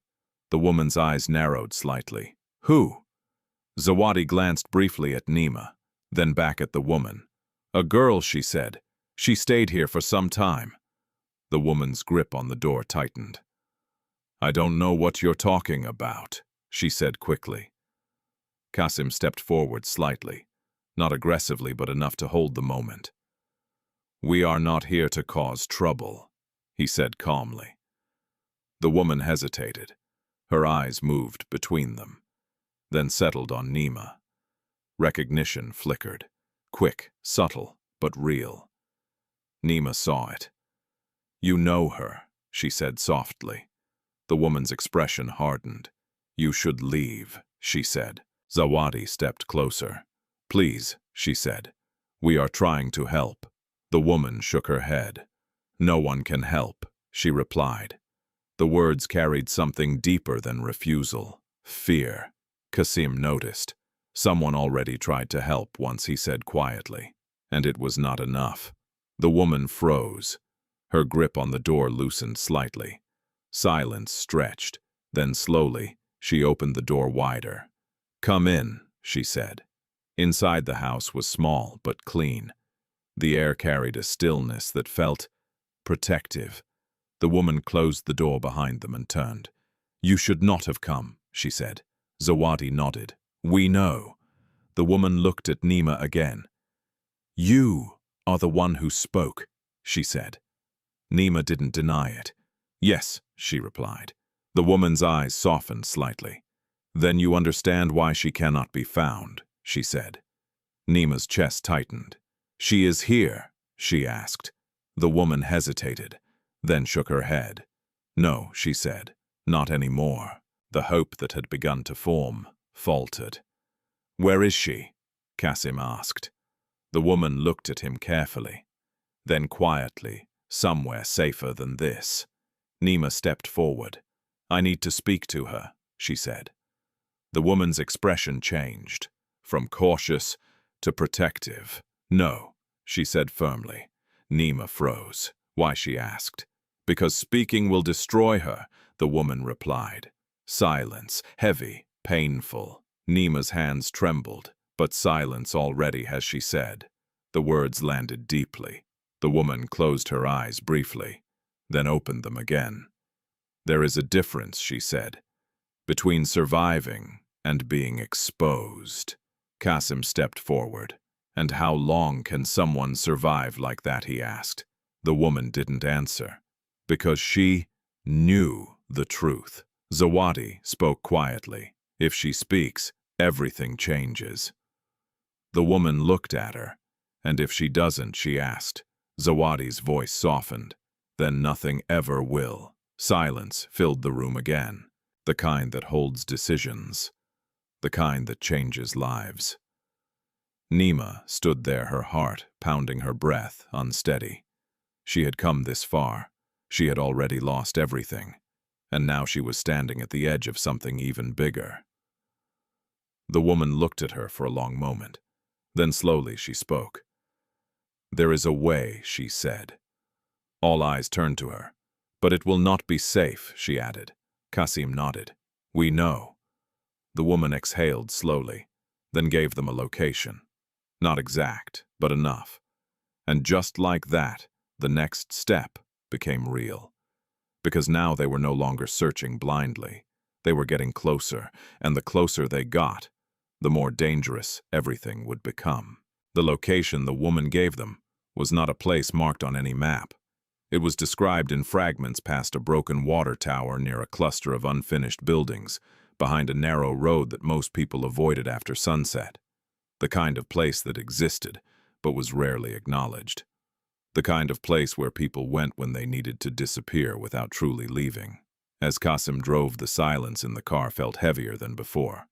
The woman's eyes narrowed slightly. "Who?" Zawadi glanced briefly at Neema, then back at the woman. "A girl," she said. "She stayed here for some time." The woman's grip on the door tightened. "I don't know what you're talking about," she said quickly. Kassim stepped forward slightly, not aggressively but enough to hold the moment. "We are not here to cause trouble," he said calmly. The woman hesitated. Her eyes moved between them, then settled on Neema. Recognition flickered, quick, subtle, but real. Neema saw it. "You know her," she said softly. The woman's expression hardened. "You should leave," she said. Zawadi stepped closer. "Please," she said. "We are trying to help." The woman shook her head. "No one can help," she replied. The words carried something deeper than refusal. Fear. Kassim noticed. Someone already tried to help once, he said quietly. And it was not enough. The woman froze. Her grip on the door loosened slightly. Silence stretched. Then slowly, she opened the door wider. "Come in," she said. Inside the house was small but clean. The air carried a stillness that felt protective. The woman closed the door behind them and turned. "You should not have come," she said. Zawadi nodded. "We know." The woman looked at Neema again. "You are the one who spoke," she said. Neema didn't deny it. "Yes," she replied. The woman's eyes softened slightly. "Then you understand why she cannot be found," she said. Neema's chest tightened. "She is here?" she asked. The woman hesitated, then shook her head. "No," she said, "not anymore." The hope that had begun to form faltered. "Where is she?" Kassim asked. The woman looked at him carefully. Then quietly, "Somewhere safer than this." Neema stepped forward. "I need to speak to her," she said. The woman's expression changed, from cautious to protective. "No," she said firmly. Neema froze. "Why?" she asked. "Because speaking will destroy her," the woman replied. Silence, heavy, painful. Neema's hands trembled, but silence already, as she said. The words landed deeply. The woman closed her eyes briefly, then opened them again. "There is a difference," she said, "between surviving and being exposed." Kassim stepped forward. "And how long can someone survive like that?" he asked. The woman didn't answer, because she knew the truth. Zawadi spoke quietly. "If she speaks, everything changes." The woman looked at her. "And if she doesn't?" she asked. Zawadi's voice softened. "Then nothing ever will." Silence filled the room again, the kind that holds decisions, the kind that changes lives. Neema stood there, her heart pounding, her breath unsteady. She had come this far. She had already lost everything. And now she was standing at the edge of something even bigger. The woman looked at her for a long moment. Then slowly she spoke. "There is a way," she said. All eyes turned to her. "But it will not be safe," she added. Kassim nodded. "We know." The woman exhaled slowly, then gave them a location. Not exact, but enough. And just like that, the next step became real. Because now they were no longer searching blindly. They were getting closer, and the closer they got, the more dangerous everything would become. The location the woman gave them was not a place marked on any map. It was described in fragments past a broken water tower near a cluster of unfinished buildings, behind a narrow road that most people avoided after sunset. The kind of place that existed, but was rarely acknowledged. The kind of place where people went when they needed to disappear without truly leaving. As Kassim drove, the silence in the car felt heavier than before.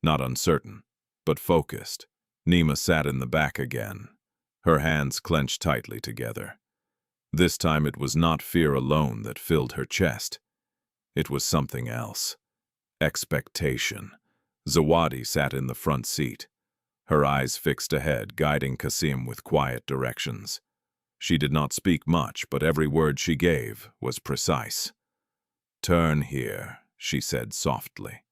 Not uncertain, but focused. Neema sat in the back again, her hands clenched tightly together. This time it was not fear alone that filled her chest. It was something else. Expectation. Zawadi sat in the front seat, her eyes fixed ahead, guiding Kassim with quiet directions. She did not speak much, but every word she gave was precise. "Turn here," she said softly.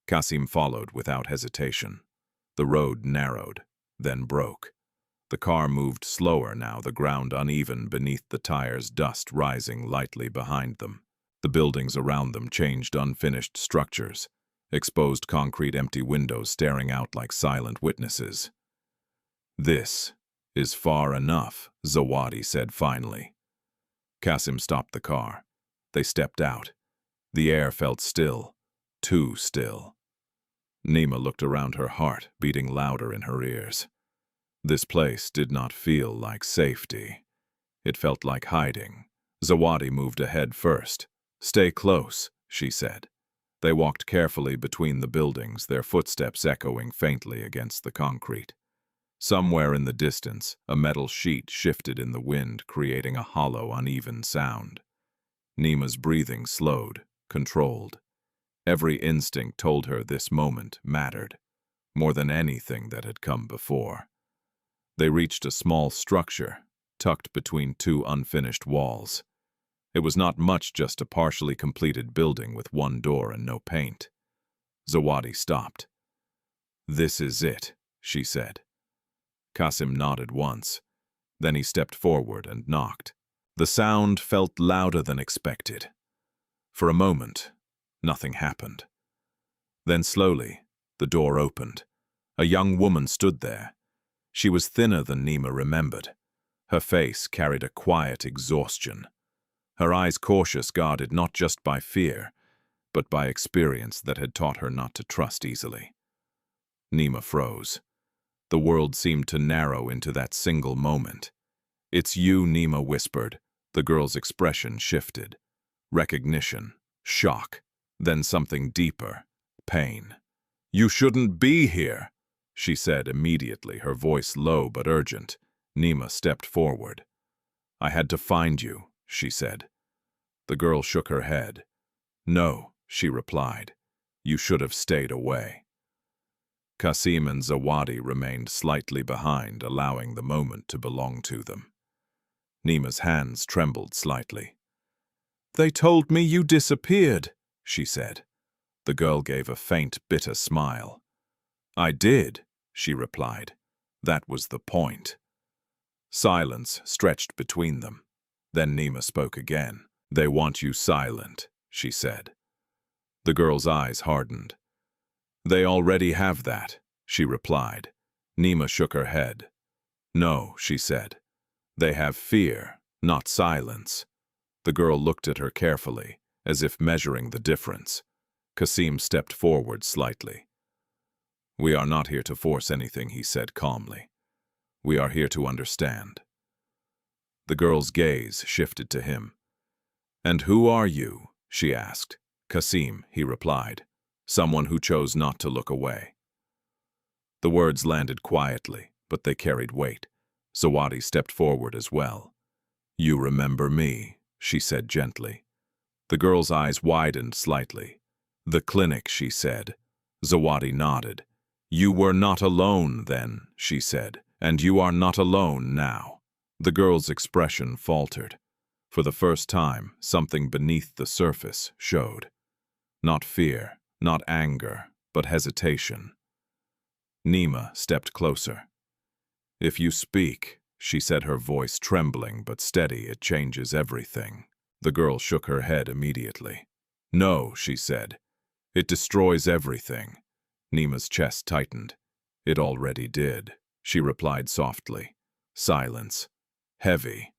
Kassim followed without hesitation. The road narrowed, then broke. The car moved slower now, the ground uneven beneath the tires, dust rising lightly behind them. The buildings around them changed, unfinished structures, exposed concrete, empty windows staring out like silent witnesses. "This is far enough," Zawadi said finally. Kassim stopped the car. They stepped out. The air felt still, too still. Neema looked around, her heart beating louder in her ears. This place did not feel like safety. It felt like hiding. Zawadi moved ahead first. "Stay close," she said. They walked carefully between the buildings, their footsteps echoing faintly against the concrete. Somewhere in the distance, a metal sheet shifted in the wind, creating a hollow, uneven sound. Neema's breathing slowed, controlled. Every instinct told her this moment mattered, more than anything that had come before. They reached a small structure, tucked between two unfinished walls. It was not much, just a partially completed building with one door and no paint. Zawadi stopped. "This is it," she said. Kassim nodded once. Then he stepped forward and knocked. The sound felt louder than expected. For a moment, nothing happened. Then slowly, the door opened. A young woman stood there. She was thinner than Neema remembered. Her face carried a quiet exhaustion. Her eyes cautious, guarded not just by fear, but by experience that had taught her not to trust easily. Neema froze. The world seemed to narrow into that single moment. "It's you," Neema whispered. The girl's expression shifted. Recognition, shock, then something deeper, pain. "You shouldn't be here," she said immediately, her voice low but urgent. Neema stepped forward. "I had to find you," she said. The girl shook her head. "No," she replied. "You should have stayed away." Kassim and Zawadi remained slightly behind, allowing the moment to belong to them. Neema's hands trembled slightly. "They told me you disappeared," she said. The girl gave a faint, bitter smile. "I did," she replied. "That was the point." Silence stretched between them. Then Neema spoke again. "They want you silent," she said. The girl's eyes hardened. "They already have that," she replied. Neema shook her head. "No," she said. "They have fear, not silence." The girl looked at her carefully, as if measuring the difference. Kassim stepped forward slightly. "We are not here to force anything," he said calmly. "We are here to understand." The girl's gaze shifted to him. "And who are you?" she asked. "Kassim," he replied. "Someone who chose not to look away." The words landed quietly, but they carried weight. Zawadi stepped forward as well. "You remember me," she said gently. The girl's eyes widened slightly. "The clinic," she said. Zawadi nodded. "You were not alone then," she said, "and you are not alone now." The girl's expression faltered. For the first time, something beneath the surface showed. Not fear, not anger, but hesitation. Neema stepped closer. "If you speak," she said, her voice trembling but steady, "it changes everything." The girl shook her head immediately. "No," she said. "It destroys everything." Neema's chest tightened. "It already did," she replied softly. Silence. Heavy.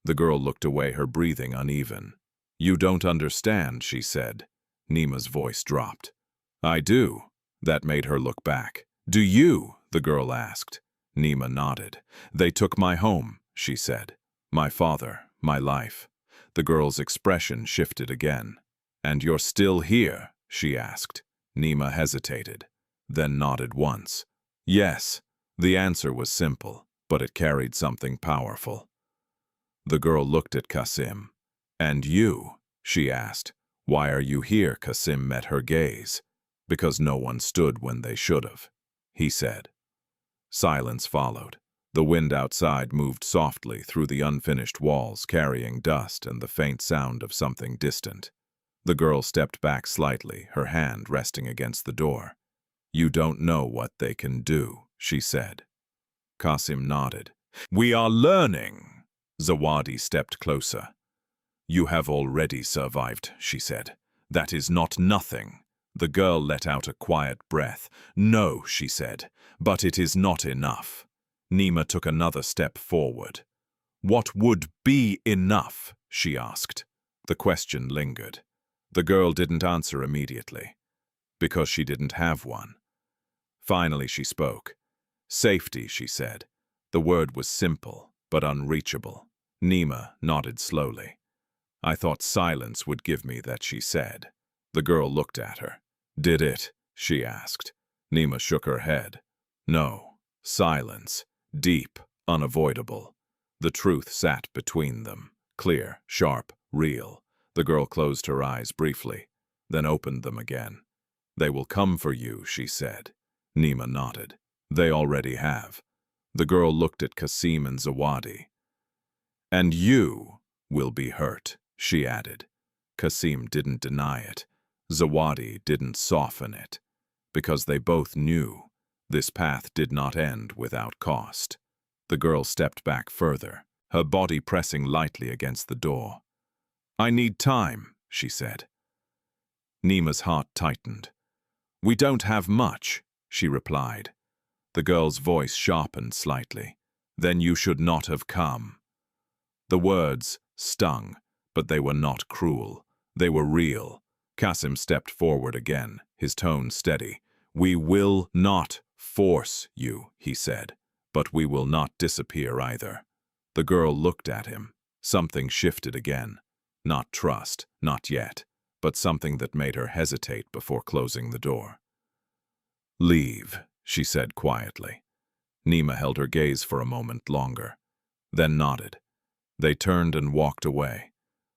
The girl looked away, her breathing uneven. "You don't understand," she said. Neema's voice dropped. "I do." That made her look back. "Do you?" the girl asked. Neema nodded. "They took my home," she said. "My father, my life." The girl's expression shifted again. "And you're still here?" she asked. Neema hesitated, then nodded once. "Yes." The answer was simple, but it carried something powerful. The girl looked at Kassim. "And you?" she asked. "Why are you here?" Kassim met her gaze. Because no one stood when they should have, he said. Silence followed. The wind outside moved softly through the unfinished walls, carrying dust and the faint sound of something distant. The girl stepped back slightly, her hand resting against the door. "You don't know what they can do," she said. Kassim nodded. "We are learning." Zawadi stepped closer. "You have already survived," she said. "That is not nothing." The girl let out a quiet breath. "No," she said, "but it is not enough." Neema took another step forward. "What would be enough?" she asked. The question lingered. The girl didn't answer immediately, because she didn't have one. Finally she spoke. "Safety," she said. The word was simple, but unreachable. Neema nodded slowly. "I thought silence would give me that," she said. The girl looked at her. "Did it?" she asked. Neema shook her head. "No. Silence. Deep, unavoidable." The truth sat between them. Clear, sharp, real. The girl closed her eyes briefly, then opened them again. "They will come for you," she said. Neema nodded. "They already have." The girl looked at Kassim and Zawadi. "And you will be hurt," she added. Kassim didn't deny it. Zawadi didn't soften it. Because they both knew this path did not end without cost. The girl stepped back further, her body pressing lightly against the door. "I need time," she said. Neema's heart tightened. "We don't have much," she replied. The girl's voice sharpened slightly. "Then you should not have come." The words stung, but they were not cruel. They were real. Kassim stepped forward again, his tone steady. "We will not force you," he said, "but we will not disappear either." The girl looked at him. Something shifted again. Not trust, not yet, but something that made her hesitate before closing the door. "Leave," she said quietly. Neema held her gaze for a moment longer, then nodded. They turned and walked away.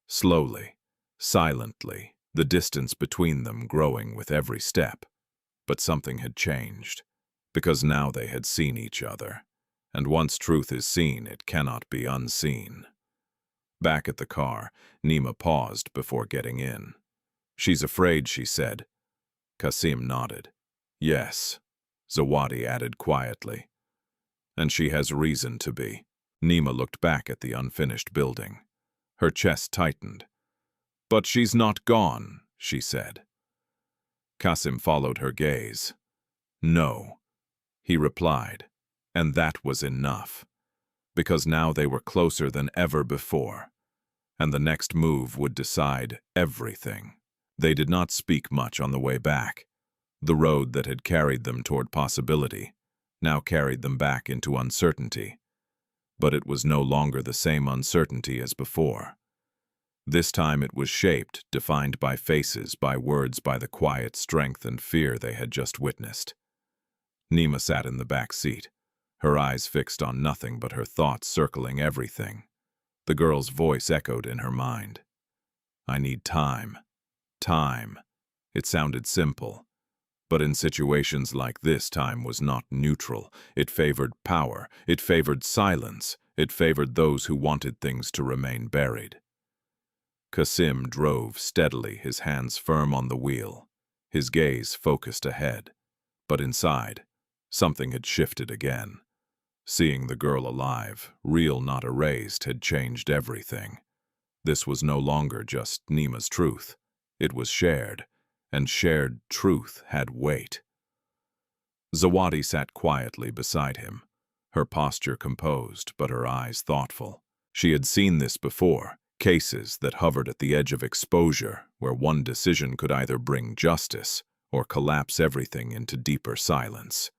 Slowly, silently, the distance between them growing with every step. But something had changed, because now they had seen each other. And once truth is seen, it cannot be unseen. Back at the car, Neema paused before getting in. "She's afraid," she said. Kassim nodded. "Yes," Zawadi added quietly. "And she has reason to be." Neema looked back at the unfinished building. Her chest tightened. "But she's not gone," she said. Kassim followed her gaze. "No," he replied, and that was enough. Because now they were closer than ever before, and the next move would decide everything. They did not speak much on the way back. The road that had carried them toward possibility now carried them back into uncertainty. But it was no longer the same uncertainty as before. This time it was shaped, defined by faces, by words, by the quiet strength and fear they had just witnessed. Neema sat in the back seat, her eyes fixed on nothing but her thoughts circling everything. The girl's voice echoed in her mind. "I need time. Time." It sounded simple. But in situations like this, time was not neutral. It favored power. It favored silence. It favored those who wanted things to remain buried. Kassim drove steadily, his hands firm on the wheel, his gaze focused ahead. But inside, something had shifted again. Seeing the girl alive, real not erased, had changed everything. This was no longer just Neema's truth. It was shared, and shared truth had weight. Zawadi sat quietly beside him, her posture composed, but her eyes thoughtful. She had seen this before, cases that hovered at the edge of exposure, where one decision could either bring justice or collapse everything into deeper silence.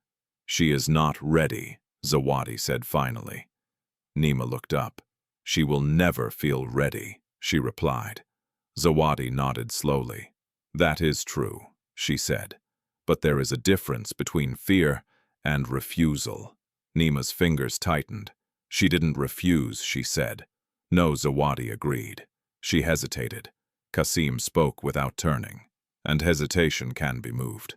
"She is not ready," Zawadi said finally. Neema looked up. "She will never feel ready," she replied. Zawadi nodded slowly. "That is true," she said. "But there is a difference between fear and refusal." Neema's fingers tightened. "She didn't refuse," she said. "No," Zawadi agreed. She hesitated. Kassim spoke without turning. and hesitation can be moved.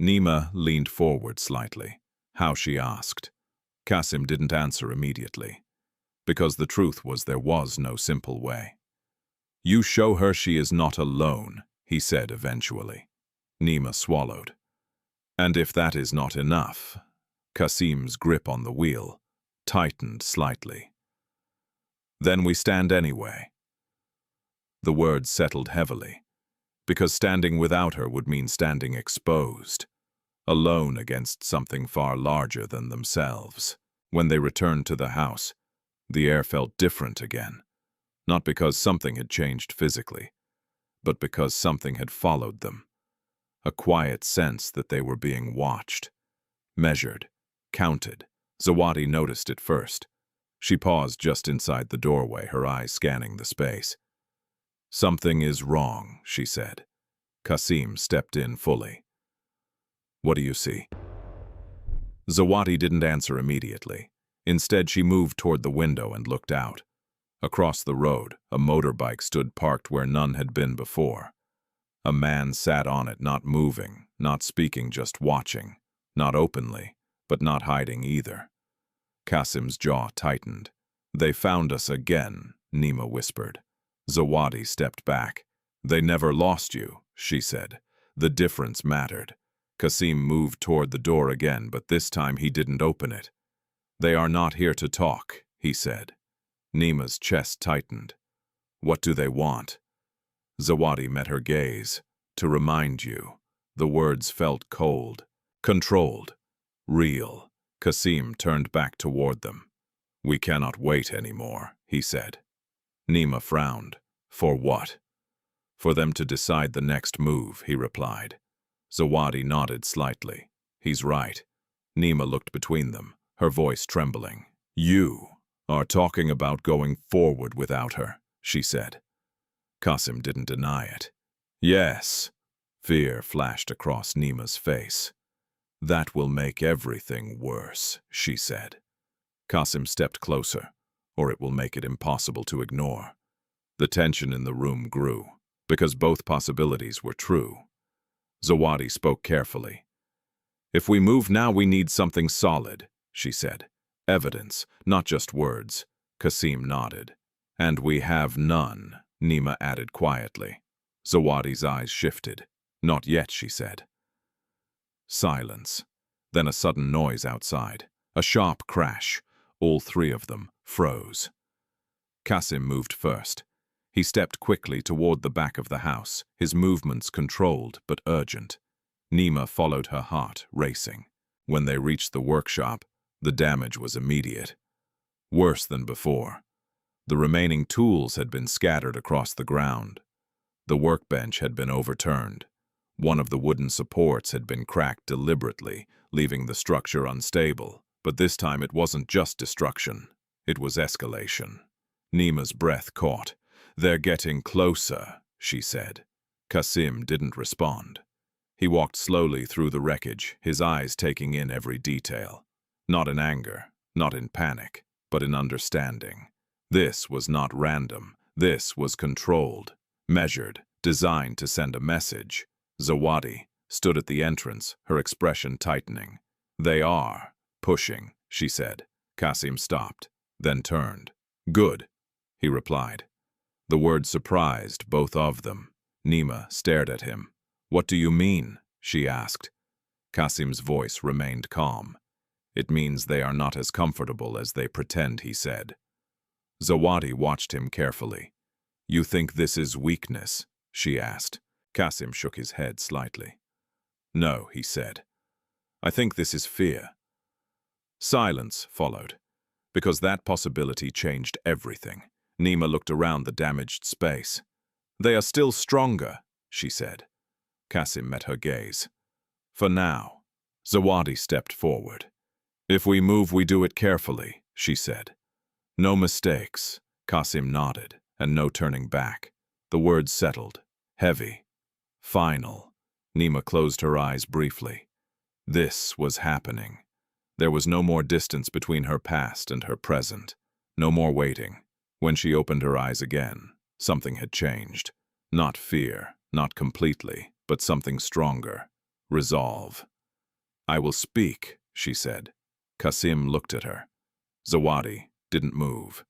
Neema leaned forward slightly. How, she asked. Kassim didn't answer immediately, because the truth was there was no simple way. You show her she is not alone, he said eventually. Neema swallowed. And if that is not enough, Kassim's grip on the wheel tightened slightly. Then we stand anyway. The words settled heavily, because standing without her would mean standing exposed, alone against something far larger than themselves. When they returned to the house, the air felt different again, not because something had changed physically, but because something had followed them. A quiet sense that they were being watched, measured, counted. Zawadi noticed it first. She paused just inside the doorway, her eyes scanning the space. Something is wrong, she said. Kassim stepped in fully. What do you see? Zawadi didn't answer immediately. Instead, she moved toward the window and looked out. Across the road, a motorbike stood parked where none had been before. A man sat on it, not moving, not speaking, just watching. Not openly, but not hiding either. Kassim's jaw tightened. They found us again, Neema whispered. Zawadi stepped back. They never lost you, she said. The difference mattered. Kassim moved toward the door again, but this time he didn't open it. They are not here to talk, he said. Neema's chest tightened. What do they want? Zawadi met her gaze. To remind you. The words felt cold, controlled, real. Kassim turned back toward them. We cannot wait anymore, he said. Neema frowned. For what? For them to decide the next move, he replied. Zawadi nodded slightly. He's right. Neema looked between them, her voice trembling. You are talking about going forward without her, she said. Kassim didn't deny it. Yes. Fear flashed across Neema's face. That will make everything worse, she said. Kassim stepped closer, or it will make it impossible to ignore. The tension in the room grew, because both possibilities were true. Zawadi spoke carefully. If we move now, we need something solid, she said. Evidence, not just words. Kassim nodded. And we have none, Neema added quietly. Zawadi's eyes shifted. Not yet, she said. Silence. Then a sudden noise outside. A sharp crash. All three of them froze. Kassim moved first. He stepped quickly toward the back of the house, his movements controlled but urgent. Neema followed, her heart racing. When they reached the workshop, the damage was immediate. Worse than before. The remaining tools had been scattered across the ground. The workbench had been overturned. One of the wooden supports had been cracked deliberately, leaving the structure unstable. But this time it wasn't just destruction. It was escalation. Neema's breath caught. They're getting closer, she said. Kassim didn't respond. He walked slowly through the wreckage, his eyes taking in every detail. Not in anger, not in panic, but in understanding. This was not random. This was controlled, measured, designed to send a message. Zawadi stood at the entrance, her expression tightening. They are pushing, she said. Kassim stopped, then turned. Good, he replied. The word surprised both of them. Neema stared at him. What do you mean? She asked. Kassim's voice remained calm. It means they are not as comfortable as they pretend, he said. Zawadi watched him carefully. You think this is weakness? She asked. Kassim shook his head slightly. No, he said. I think this is fear. Silence followed, because that possibility changed everything. Neema looked around the damaged space. They are still stronger, she said. Kassim met her gaze. For now. Zawadi stepped forward. If we move, we do it carefully, she said. No mistakes. Kassim nodded, and no turning back. The words settled. Heavy. Final. Neema closed her eyes briefly. This was happening. There was no more distance between her past and her present. No more waiting. When she opened her eyes again, something had changed. Not fear, Not completely, but something stronger. Resolve. "I will speak," she said. Kassim looked at her. Zawadi didn't move.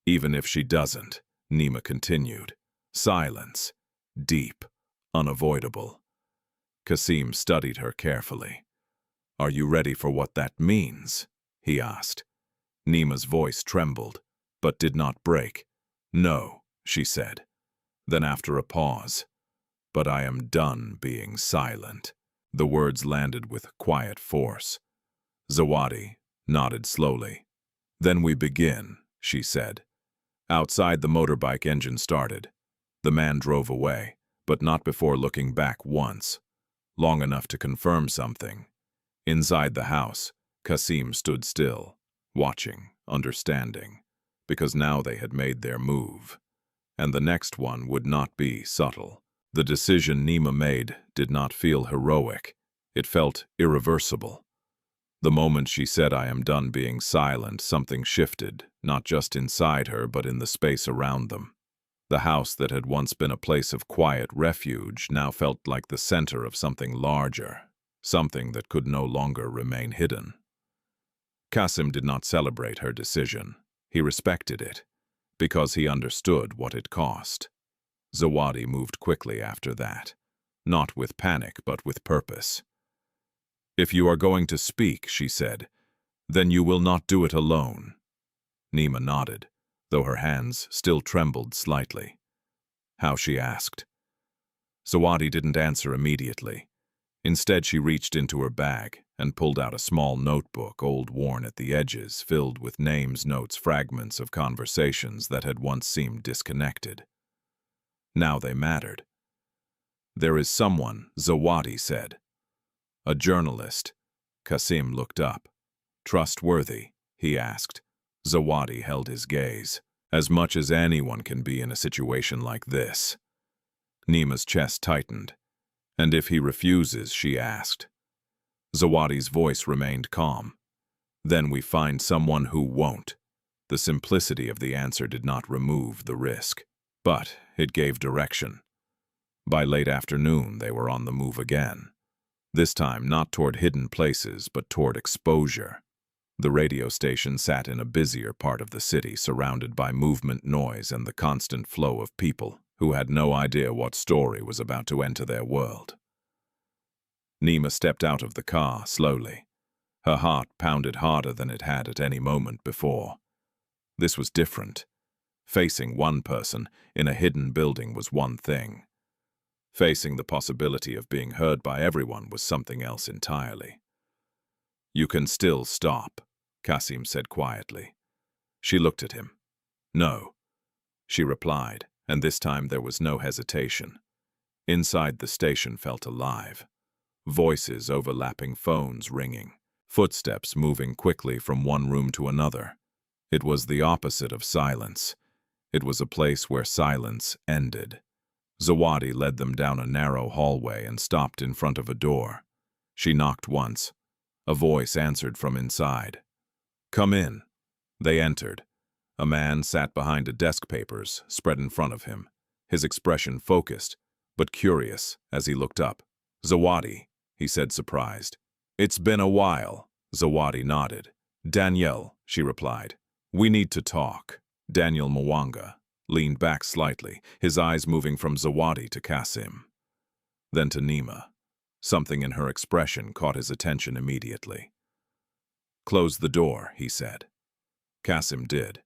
"Even if she doesn't," Neema continued. Silence. Deep. Unavoidable. Kassim studied her carefully. "Are you ready for what that means?" he asked. Neema's voice trembled, but did not break. "No," she said. Then after a pause, "But I am done being silent." The words landed with quiet force. Zawadi nodded slowly. "Then we begin," she said. Outside, the motorbike engine started. The man drove away, but not before looking back once, long enough to confirm something. Inside the house, Kassim stood still, watching, understanding, because now they had made their move. And the next one would not be subtle. The decision Neema made did not feel heroic. It felt irreversible. The moment she said, "I am done being silent," something shifted, not just inside her, but in the space around them. The house that had once been a place of quiet refuge now felt like the center of something larger, something that could no longer remain hidden. Kassim did not celebrate her decision. He respected it, because he understood what it cost. Zawadi moved quickly after that, not with panic but with purpose. "If you are going to speak," she said, "then you will not do it alone." Neema nodded, though her hands still trembled slightly. "How?" she asked. Zawadi didn't answer immediately. Instead, she reached into her bag and pulled out a small notebook, old, worn at the edges, filled with names, notes, fragments of conversations that had once seemed disconnected. Now they mattered. "There is someone," Zawadi said. "A journalist." Kassim looked up. "Trustworthy?" he asked. Zawadi held his gaze. "As much as anyone can be in a situation like this." Neema's chest tightened. "And if he refuses?" she asked. Zawadi's voice remained calm. "Then we find someone who won't." The simplicity of the answer did not remove the risk, but it gave direction. By late afternoon, they were on the move again. This time not toward hidden places, but toward exposure. The radio station sat in a busier part of the city, surrounded by movement, noise, and the constant flow of people who had no idea what story was about to enter their world. Neema stepped out of the car slowly. Her heart pounded harder than it had at any moment before. This was different. Facing one person in a hidden building was one thing. Facing the possibility of being heard by everyone was something else entirely. "You can still stop," Kassim said quietly. She looked at him. "No," she replied, and this time there was no hesitation. Inside, the station felt alive. Voices overlapping, phones ringing, footsteps moving quickly from one room to another. It was the opposite of silence. It was a place where silence ended. Zawadi led them down a narrow hallway and stopped in front of a door. She knocked once. A voice answered from inside. "Come in." They entered. A man sat behind a desk, papers spread in front of him, his expression focused, but curious as he looked up. "Zawadi," he said, surprised. "It's been a while." Zawadi nodded. "Danielle," she replied. "We need to talk." Daniel Mwanga leaned back slightly, his eyes moving from Zawadi to Kassim, then to Neema. Something in her expression caught his attention immediately. "Close the door," he said. Kassim did.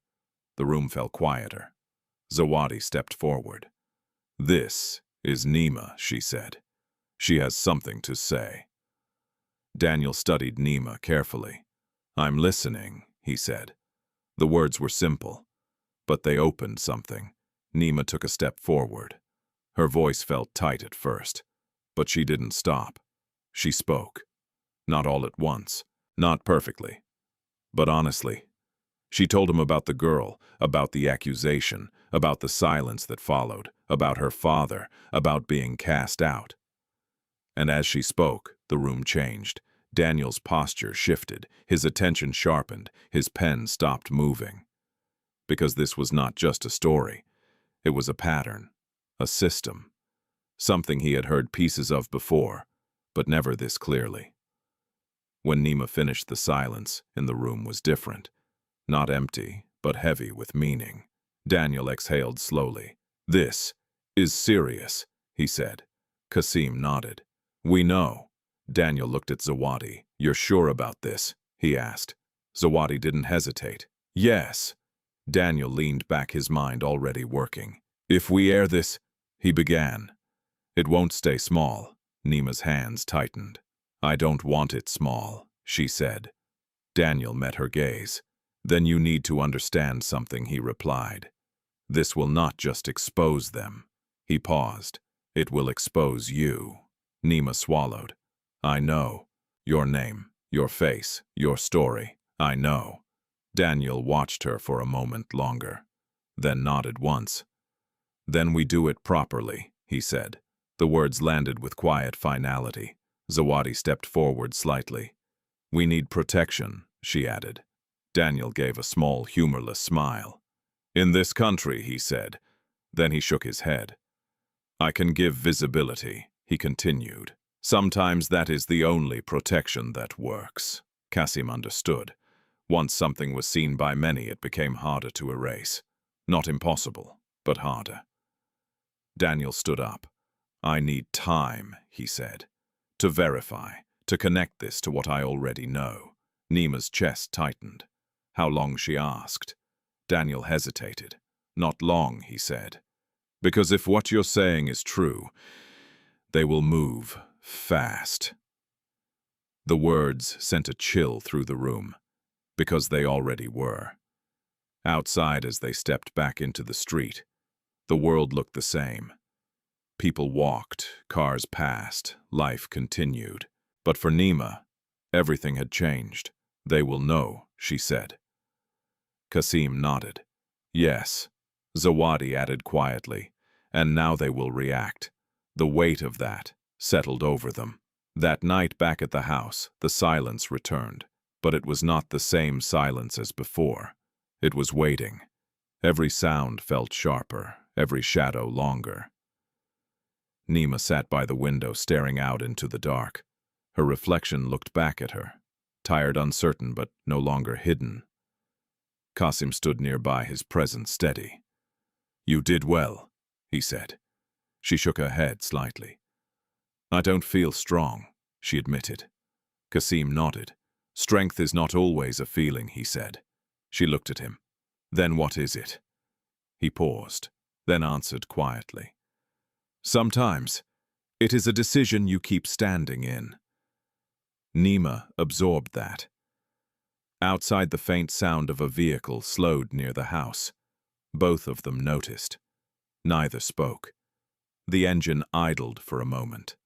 The room fell quieter. Zawadi stepped forward. "This is Neema," she said. "She has something to say." Daniel studied Neema carefully. "I'm listening," he said. The words were simple, but they opened something. Neema took a step forward. Her voice felt tight at first, but she didn't stop. She spoke. Not all at once, not perfectly, but honestly. She told him about the girl, about the accusation, about the silence that followed, about her father, about being cast out. And as she spoke, the room changed. Daniel's posture shifted, his attention sharpened, his pen stopped moving. Because this was not just a story. It was a pattern, a system. something he had heard pieces of before, but never this clearly. When Neema finished, the silence in the room was different, not empty, but heavy with meaning. Daniel exhaled slowly. "This is serious," he said. Kassim nodded. "We know." Daniel looked at Zawadi. "You're sure about this?" he asked. Zawadi didn't hesitate. "Yes." Daniel leaned back, his mind already working. "If we air this," he began. "It won't stay small." Neema's hands tightened. "I don't want it small," she said. Daniel met her gaze. "Then you need to understand something," he replied. "This will not just expose them." He paused. "It will expose you." Neema swallowed. "I know. Your name, your face, your story. I know." Daniel watched her for a moment longer, then nodded once. "Then we do it properly," he said. The words landed with quiet finality. Zawadi stepped forward slightly. "We need protection," she added. Daniel gave a small, humorless smile. "In this country," he said. Then he shook his head. "I can give visibility," he continued. "Sometimes that is the only protection that works." Kassim understood. Once something was seen by many, it became harder to erase. Not impossible, but harder. Daniel stood up. "I need time," he said, "to verify, to connect this to what I already know." Neema's chest tightened. "How long?" she asked. Daniel hesitated. "Not long," he said. "Because if what you're saying is true, they will move fast." The words sent a chill through the room, because they already were. Outside, as they stepped back into the street, the world looked the same. People walked, cars passed, life continued. But for Neema, everything had changed. "They will know," she said. Kassim nodded. "Yes," Zawadi added quietly, "and now they will react." The weight of that settled over them. That night back at the house, the silence returned, but it was not the same silence as before. It was waiting. Every sound felt sharper, every shadow longer. Neema sat by the window, staring out into the dark. Her reflection looked back at her, tired, uncertain, but no longer hidden. Kassim stood nearby, his presence steady. "You did well," he said. She shook her head slightly. "I don't feel strong," she admitted. Kassim nodded. "Strength is not always a feeling," he said. She looked at him. "Then what is it?" He paused, then answered quietly. "Sometimes it is a decision you keep standing in." Neema absorbed that. Outside, the faint sound of a vehicle slowed near the house. Both of them noticed. Neither spoke. The engine idled for a moment,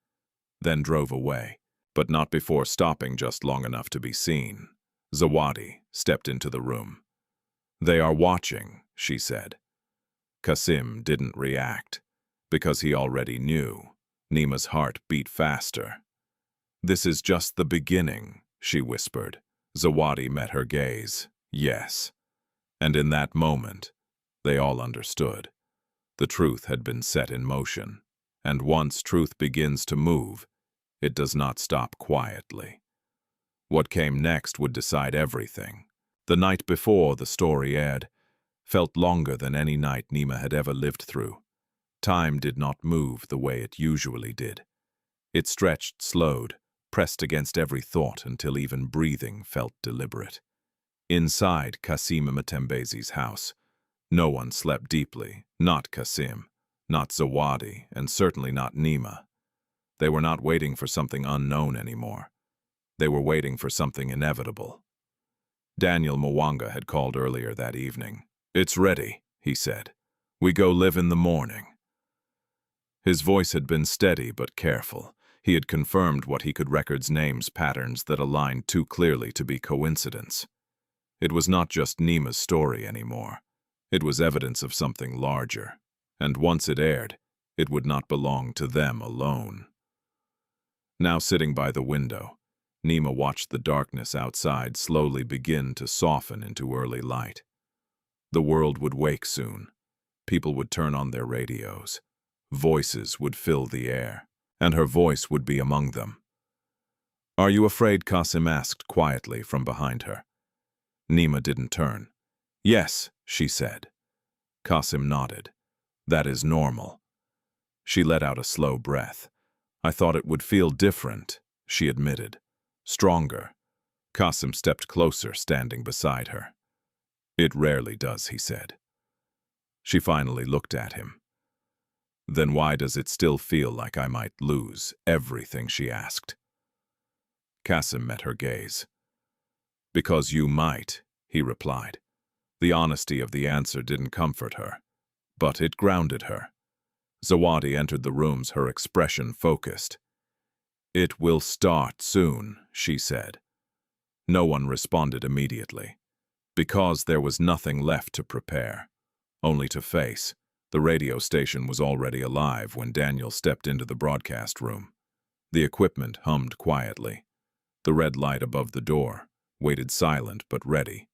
then drove away, but not before stopping just long enough to be seen. Zawadi stepped into the room. "They are watching," she said. Kassim didn't react, because he already knew. Neema's heart beat faster. "This is just the beginning," she whispered. Zawadi met her gaze. "Yes." And in that moment, they all understood. The truth had been set in motion, and once truth begins to move, it does not stop quietly. What came next would decide everything. The night before the story aired felt longer than any night Neema had ever lived through. Time did not move the way it usually did. It stretched, slowed, pressed against every thought until even breathing felt deliberate. Inside Kassim Matembezi's house, no one slept deeply, not Kassim, not Zawadi, and certainly not Neema. They were not waiting for something unknown anymore. They were waiting for something inevitable. Daniel Mwanga had called earlier that evening. "It's ready," he said. "We go live in the morning." His voice had been steady but careful. He had confirmed what he could records, names, patterns that aligned too clearly to be coincidence. It was not just Neema's story anymore. It was evidence of something larger, and once it aired, it would not belong to them alone. Now sitting by the window, Neema watched the darkness outside slowly begin to soften into early light. The world would wake soon. People would turn on their radios. Voices would fill the air, and her voice would be among them. "Are you afraid?" Kassim asked quietly from behind her. Neema didn't turn. "Yes," she said. Kassim nodded. "That is normal." She let out a slow breath. "I thought it would feel different," she admitted. "Stronger." Kassim stepped closer, standing beside her. "It rarely does," he said. She finally looked at him. "Then why does it still feel like I might lose everything?" she asked. Kassim met her gaze. "Because you might," he replied. The honesty of the answer didn't comfort her, but it grounded her. Zawadi entered the rooms, her expression focused. "It will start soon," she said. No one responded immediately, because there was nothing left to prepare, only to face. The radio station was already alive when Daniel stepped into the broadcast room. The equipment hummed quietly. The red light above the door waited silent but ready.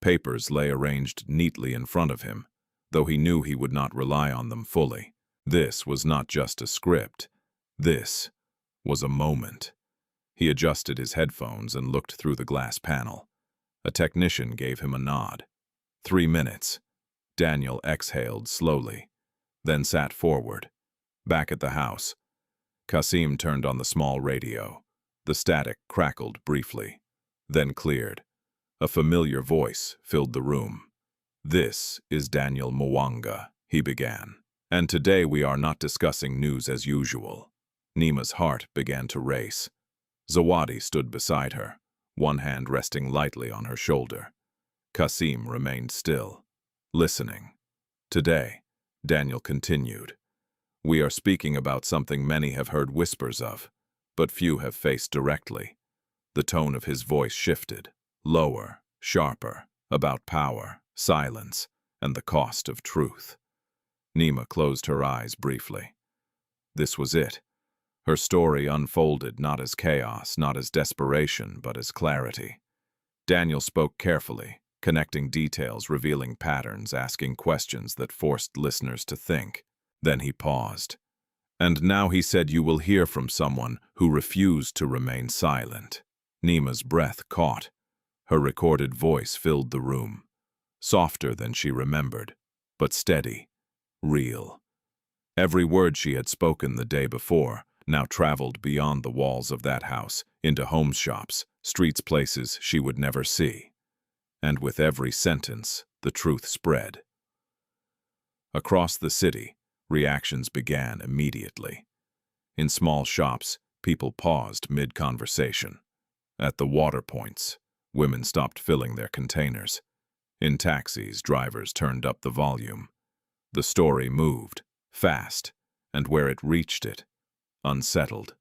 Papers lay arranged neatly in front of him, though he knew he would not rely on them fully. This was not just a script. This was a moment. He adjusted his headphones and looked through the glass panel. A technician gave him a nod. 3 minutes. Daniel exhaled slowly, then sat forward. Back at the house, Kassim turned on the small radio. The static crackled briefly, then cleared. A familiar voice filled the room. "This is Daniel Mwanga," he began. "And today we are not discussing news as usual." Neema's heart began to race. Zawadi stood beside her, one hand resting lightly on her shoulder. Kassim remained still, listening. "Today," Daniel continued, "we are speaking about something many have heard whispers of, but few have faced directly." The tone of his voice shifted, lower, sharper, about power, silence, and the cost of truth. Neema closed her eyes briefly. This was it. Her story unfolded not as chaos, not as desperation, but as clarity. Daniel spoke carefully, connecting details, revealing patterns, asking questions that forced listeners to think. Then he paused. "And now," he said, "you will hear from someone who refused to remain silent." Neema's breath caught. Her recorded voice filled the room. Softer than she remembered, but steady, real. Every word she had spoken the day before now traveled beyond the walls of that house, into homes, shops, streets, places she would never see. And with every sentence, the truth spread. Across the city, reactions began immediately. In small shops, people paused mid-conversation. At the water points, women stopped filling their containers. In taxis, drivers turned up the volume. The story moved, fast, and where it reached it, unsettled.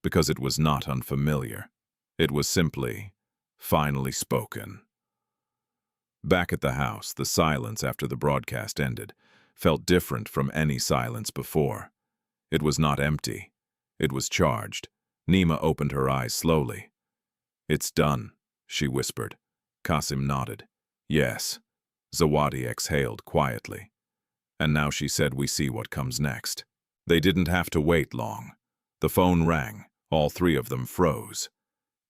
Because it was not unfamiliar. It was simply, finally spoken. Back at the house, the silence after the broadcast ended felt different from any silence before. It was not empty. It was charged. Neema opened her eyes slowly. "It's done," she whispered. Kassim nodded. "Yes." Zawadi exhaled quietly. "And now," she said, "we see what comes next." They didn't have to wait long. The phone rang. All three of them froze.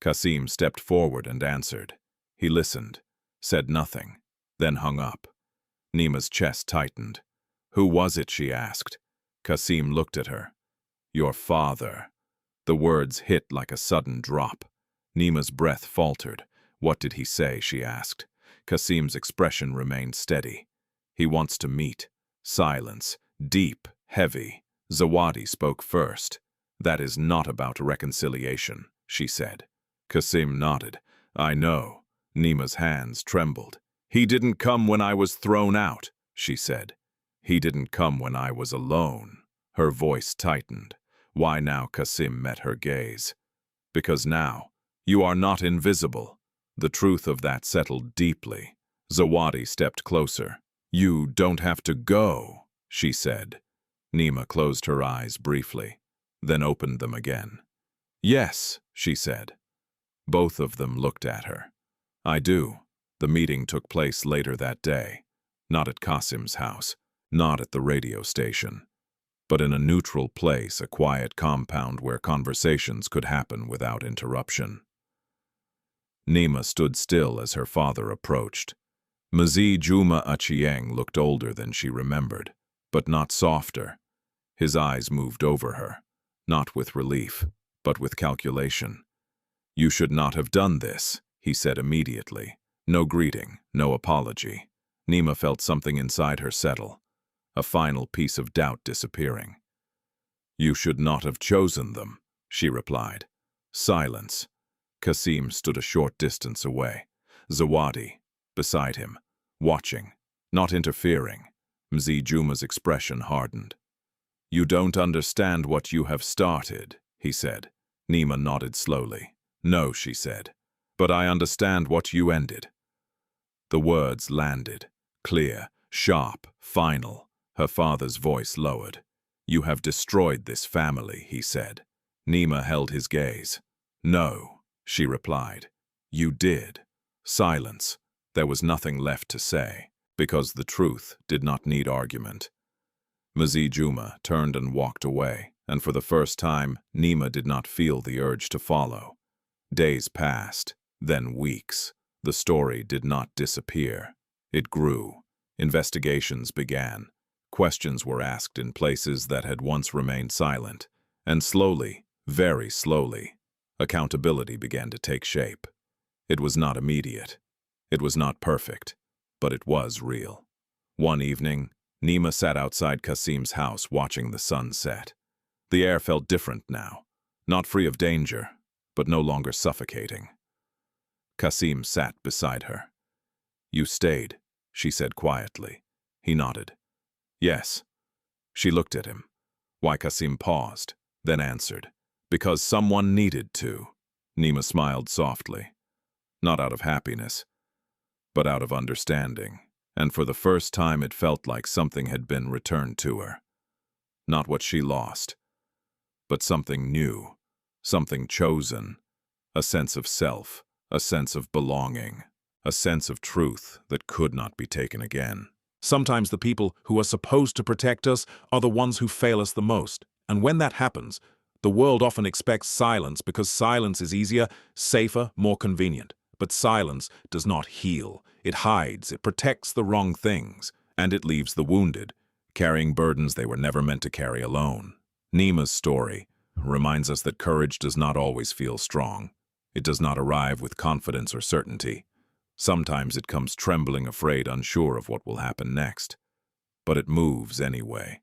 Kassim stepped forward and answered. He listened, said nothing, then hung up. Neema's chest tightened. "Who was it?" she asked. Kassim looked at her. "Your father." The words hit like a sudden drop. Neema's breath faltered. "What did he say?" she asked. Kassim's expression remained steady. "He wants to meet." Silence, deep, heavy. Zawadi spoke first. "That is not about reconciliation," she said. Kassim nodded. "I know." Neema's hands trembled. "He didn't come when I was thrown out," she said. "He didn't come when I was alone." Her voice tightened. "Why now?" Kassim met her gaze. "Because now, you are not invisible." The truth of that settled deeply. Zawadi stepped closer. "You don't have to go," she said. Neema closed her eyes briefly, then opened them again. "Yes," she said. Both of them looked at her. "I do." The meeting took place later that day. Not at Kassim's house, not at the radio station. but in a neutral place, a quiet compound where conversations could happen without interruption. Neema stood still as her father approached. Mzee Juma Achieng looked older than she remembered, but not softer. His eyes moved over her, not with relief, but with calculation. "You should not have done this," he said immediately. No greeting, no apology. Neema felt something inside her settle, a final piece of doubt disappearing. "You should not have chosen them," she replied. Silence. Kassim stood a short distance away. Zawadi, beside him, watching, not interfering. Mzee Juma's expression hardened. "You don't understand what you have started," he said. Neema nodded slowly. "No," she said, "but I understand what you ended." The words landed, clear, sharp, final. Her father's voice lowered. "You have destroyed this family," he said. Neema held his gaze. "No," she replied. "You did." Silence. There was nothing left to say, because the truth did not need argument. Mzee Juma turned and walked away, and for the first time, Neema did not feel the urge to follow. Days passed, then weeks. The story did not disappear. It grew. Investigations began. Questions were asked in places that had once remained silent, and slowly, very slowly, accountability began to take shape. It was not immediate. It was not perfect, but it was real. One evening, Neema sat outside Kassim's house watching the sun set. The air felt different now, not free of danger, but no longer suffocating. Kassim sat beside her. "You stayed," she said quietly. He nodded. "Yes." She looked at him. Why? Kassim paused, then answered. "Because someone needed to." Neema smiled softly. Not out of happiness, but out of understanding, and for the first time it felt like something had been returned to her. Not what she lost, but something new, something chosen, a sense of self, a sense of belonging, a sense of truth that could not be taken again. Sometimes the people who are supposed to protect us are the ones who fail us the most. And when that happens, the world often expects silence because silence is easier, safer, more convenient. But silence does not heal. It hides, it protects the wrong things, and it leaves the wounded, carrying burdens they were never meant to carry alone. Neema's story reminds us that courage does not always feel strong. It does not arrive with confidence or certainty. Sometimes it comes trembling, afraid, unsure of what will happen next. But it moves anyway.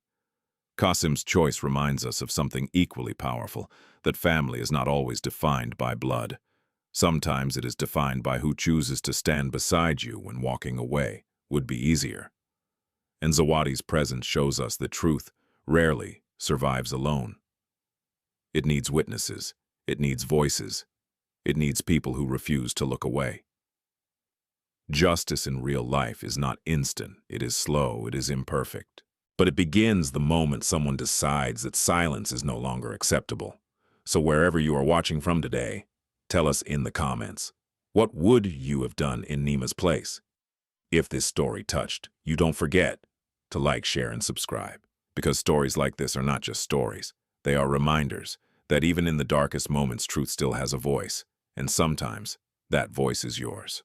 Kassim's choice reminds us of something equally powerful, that family is not always defined by blood. Sometimes it is defined by who chooses to stand beside you when walking away would be easier. And Zawadi's presence shows us that truth rarely survives alone. It needs witnesses, it needs voices, it needs people who refuse to look away. Justice in real life is not instant, it is slow, it is imperfect. But it begins the moment someone decides that silence is no longer acceptable. So wherever you are watching from today, tell us in the comments, what would you have done in Neema's place? If this story touched you, don't forget to like, share, and subscribe. Because stories like this are not just stories. They are reminders that even in the darkest moments, truth still has a voice. And sometimes that voice is yours.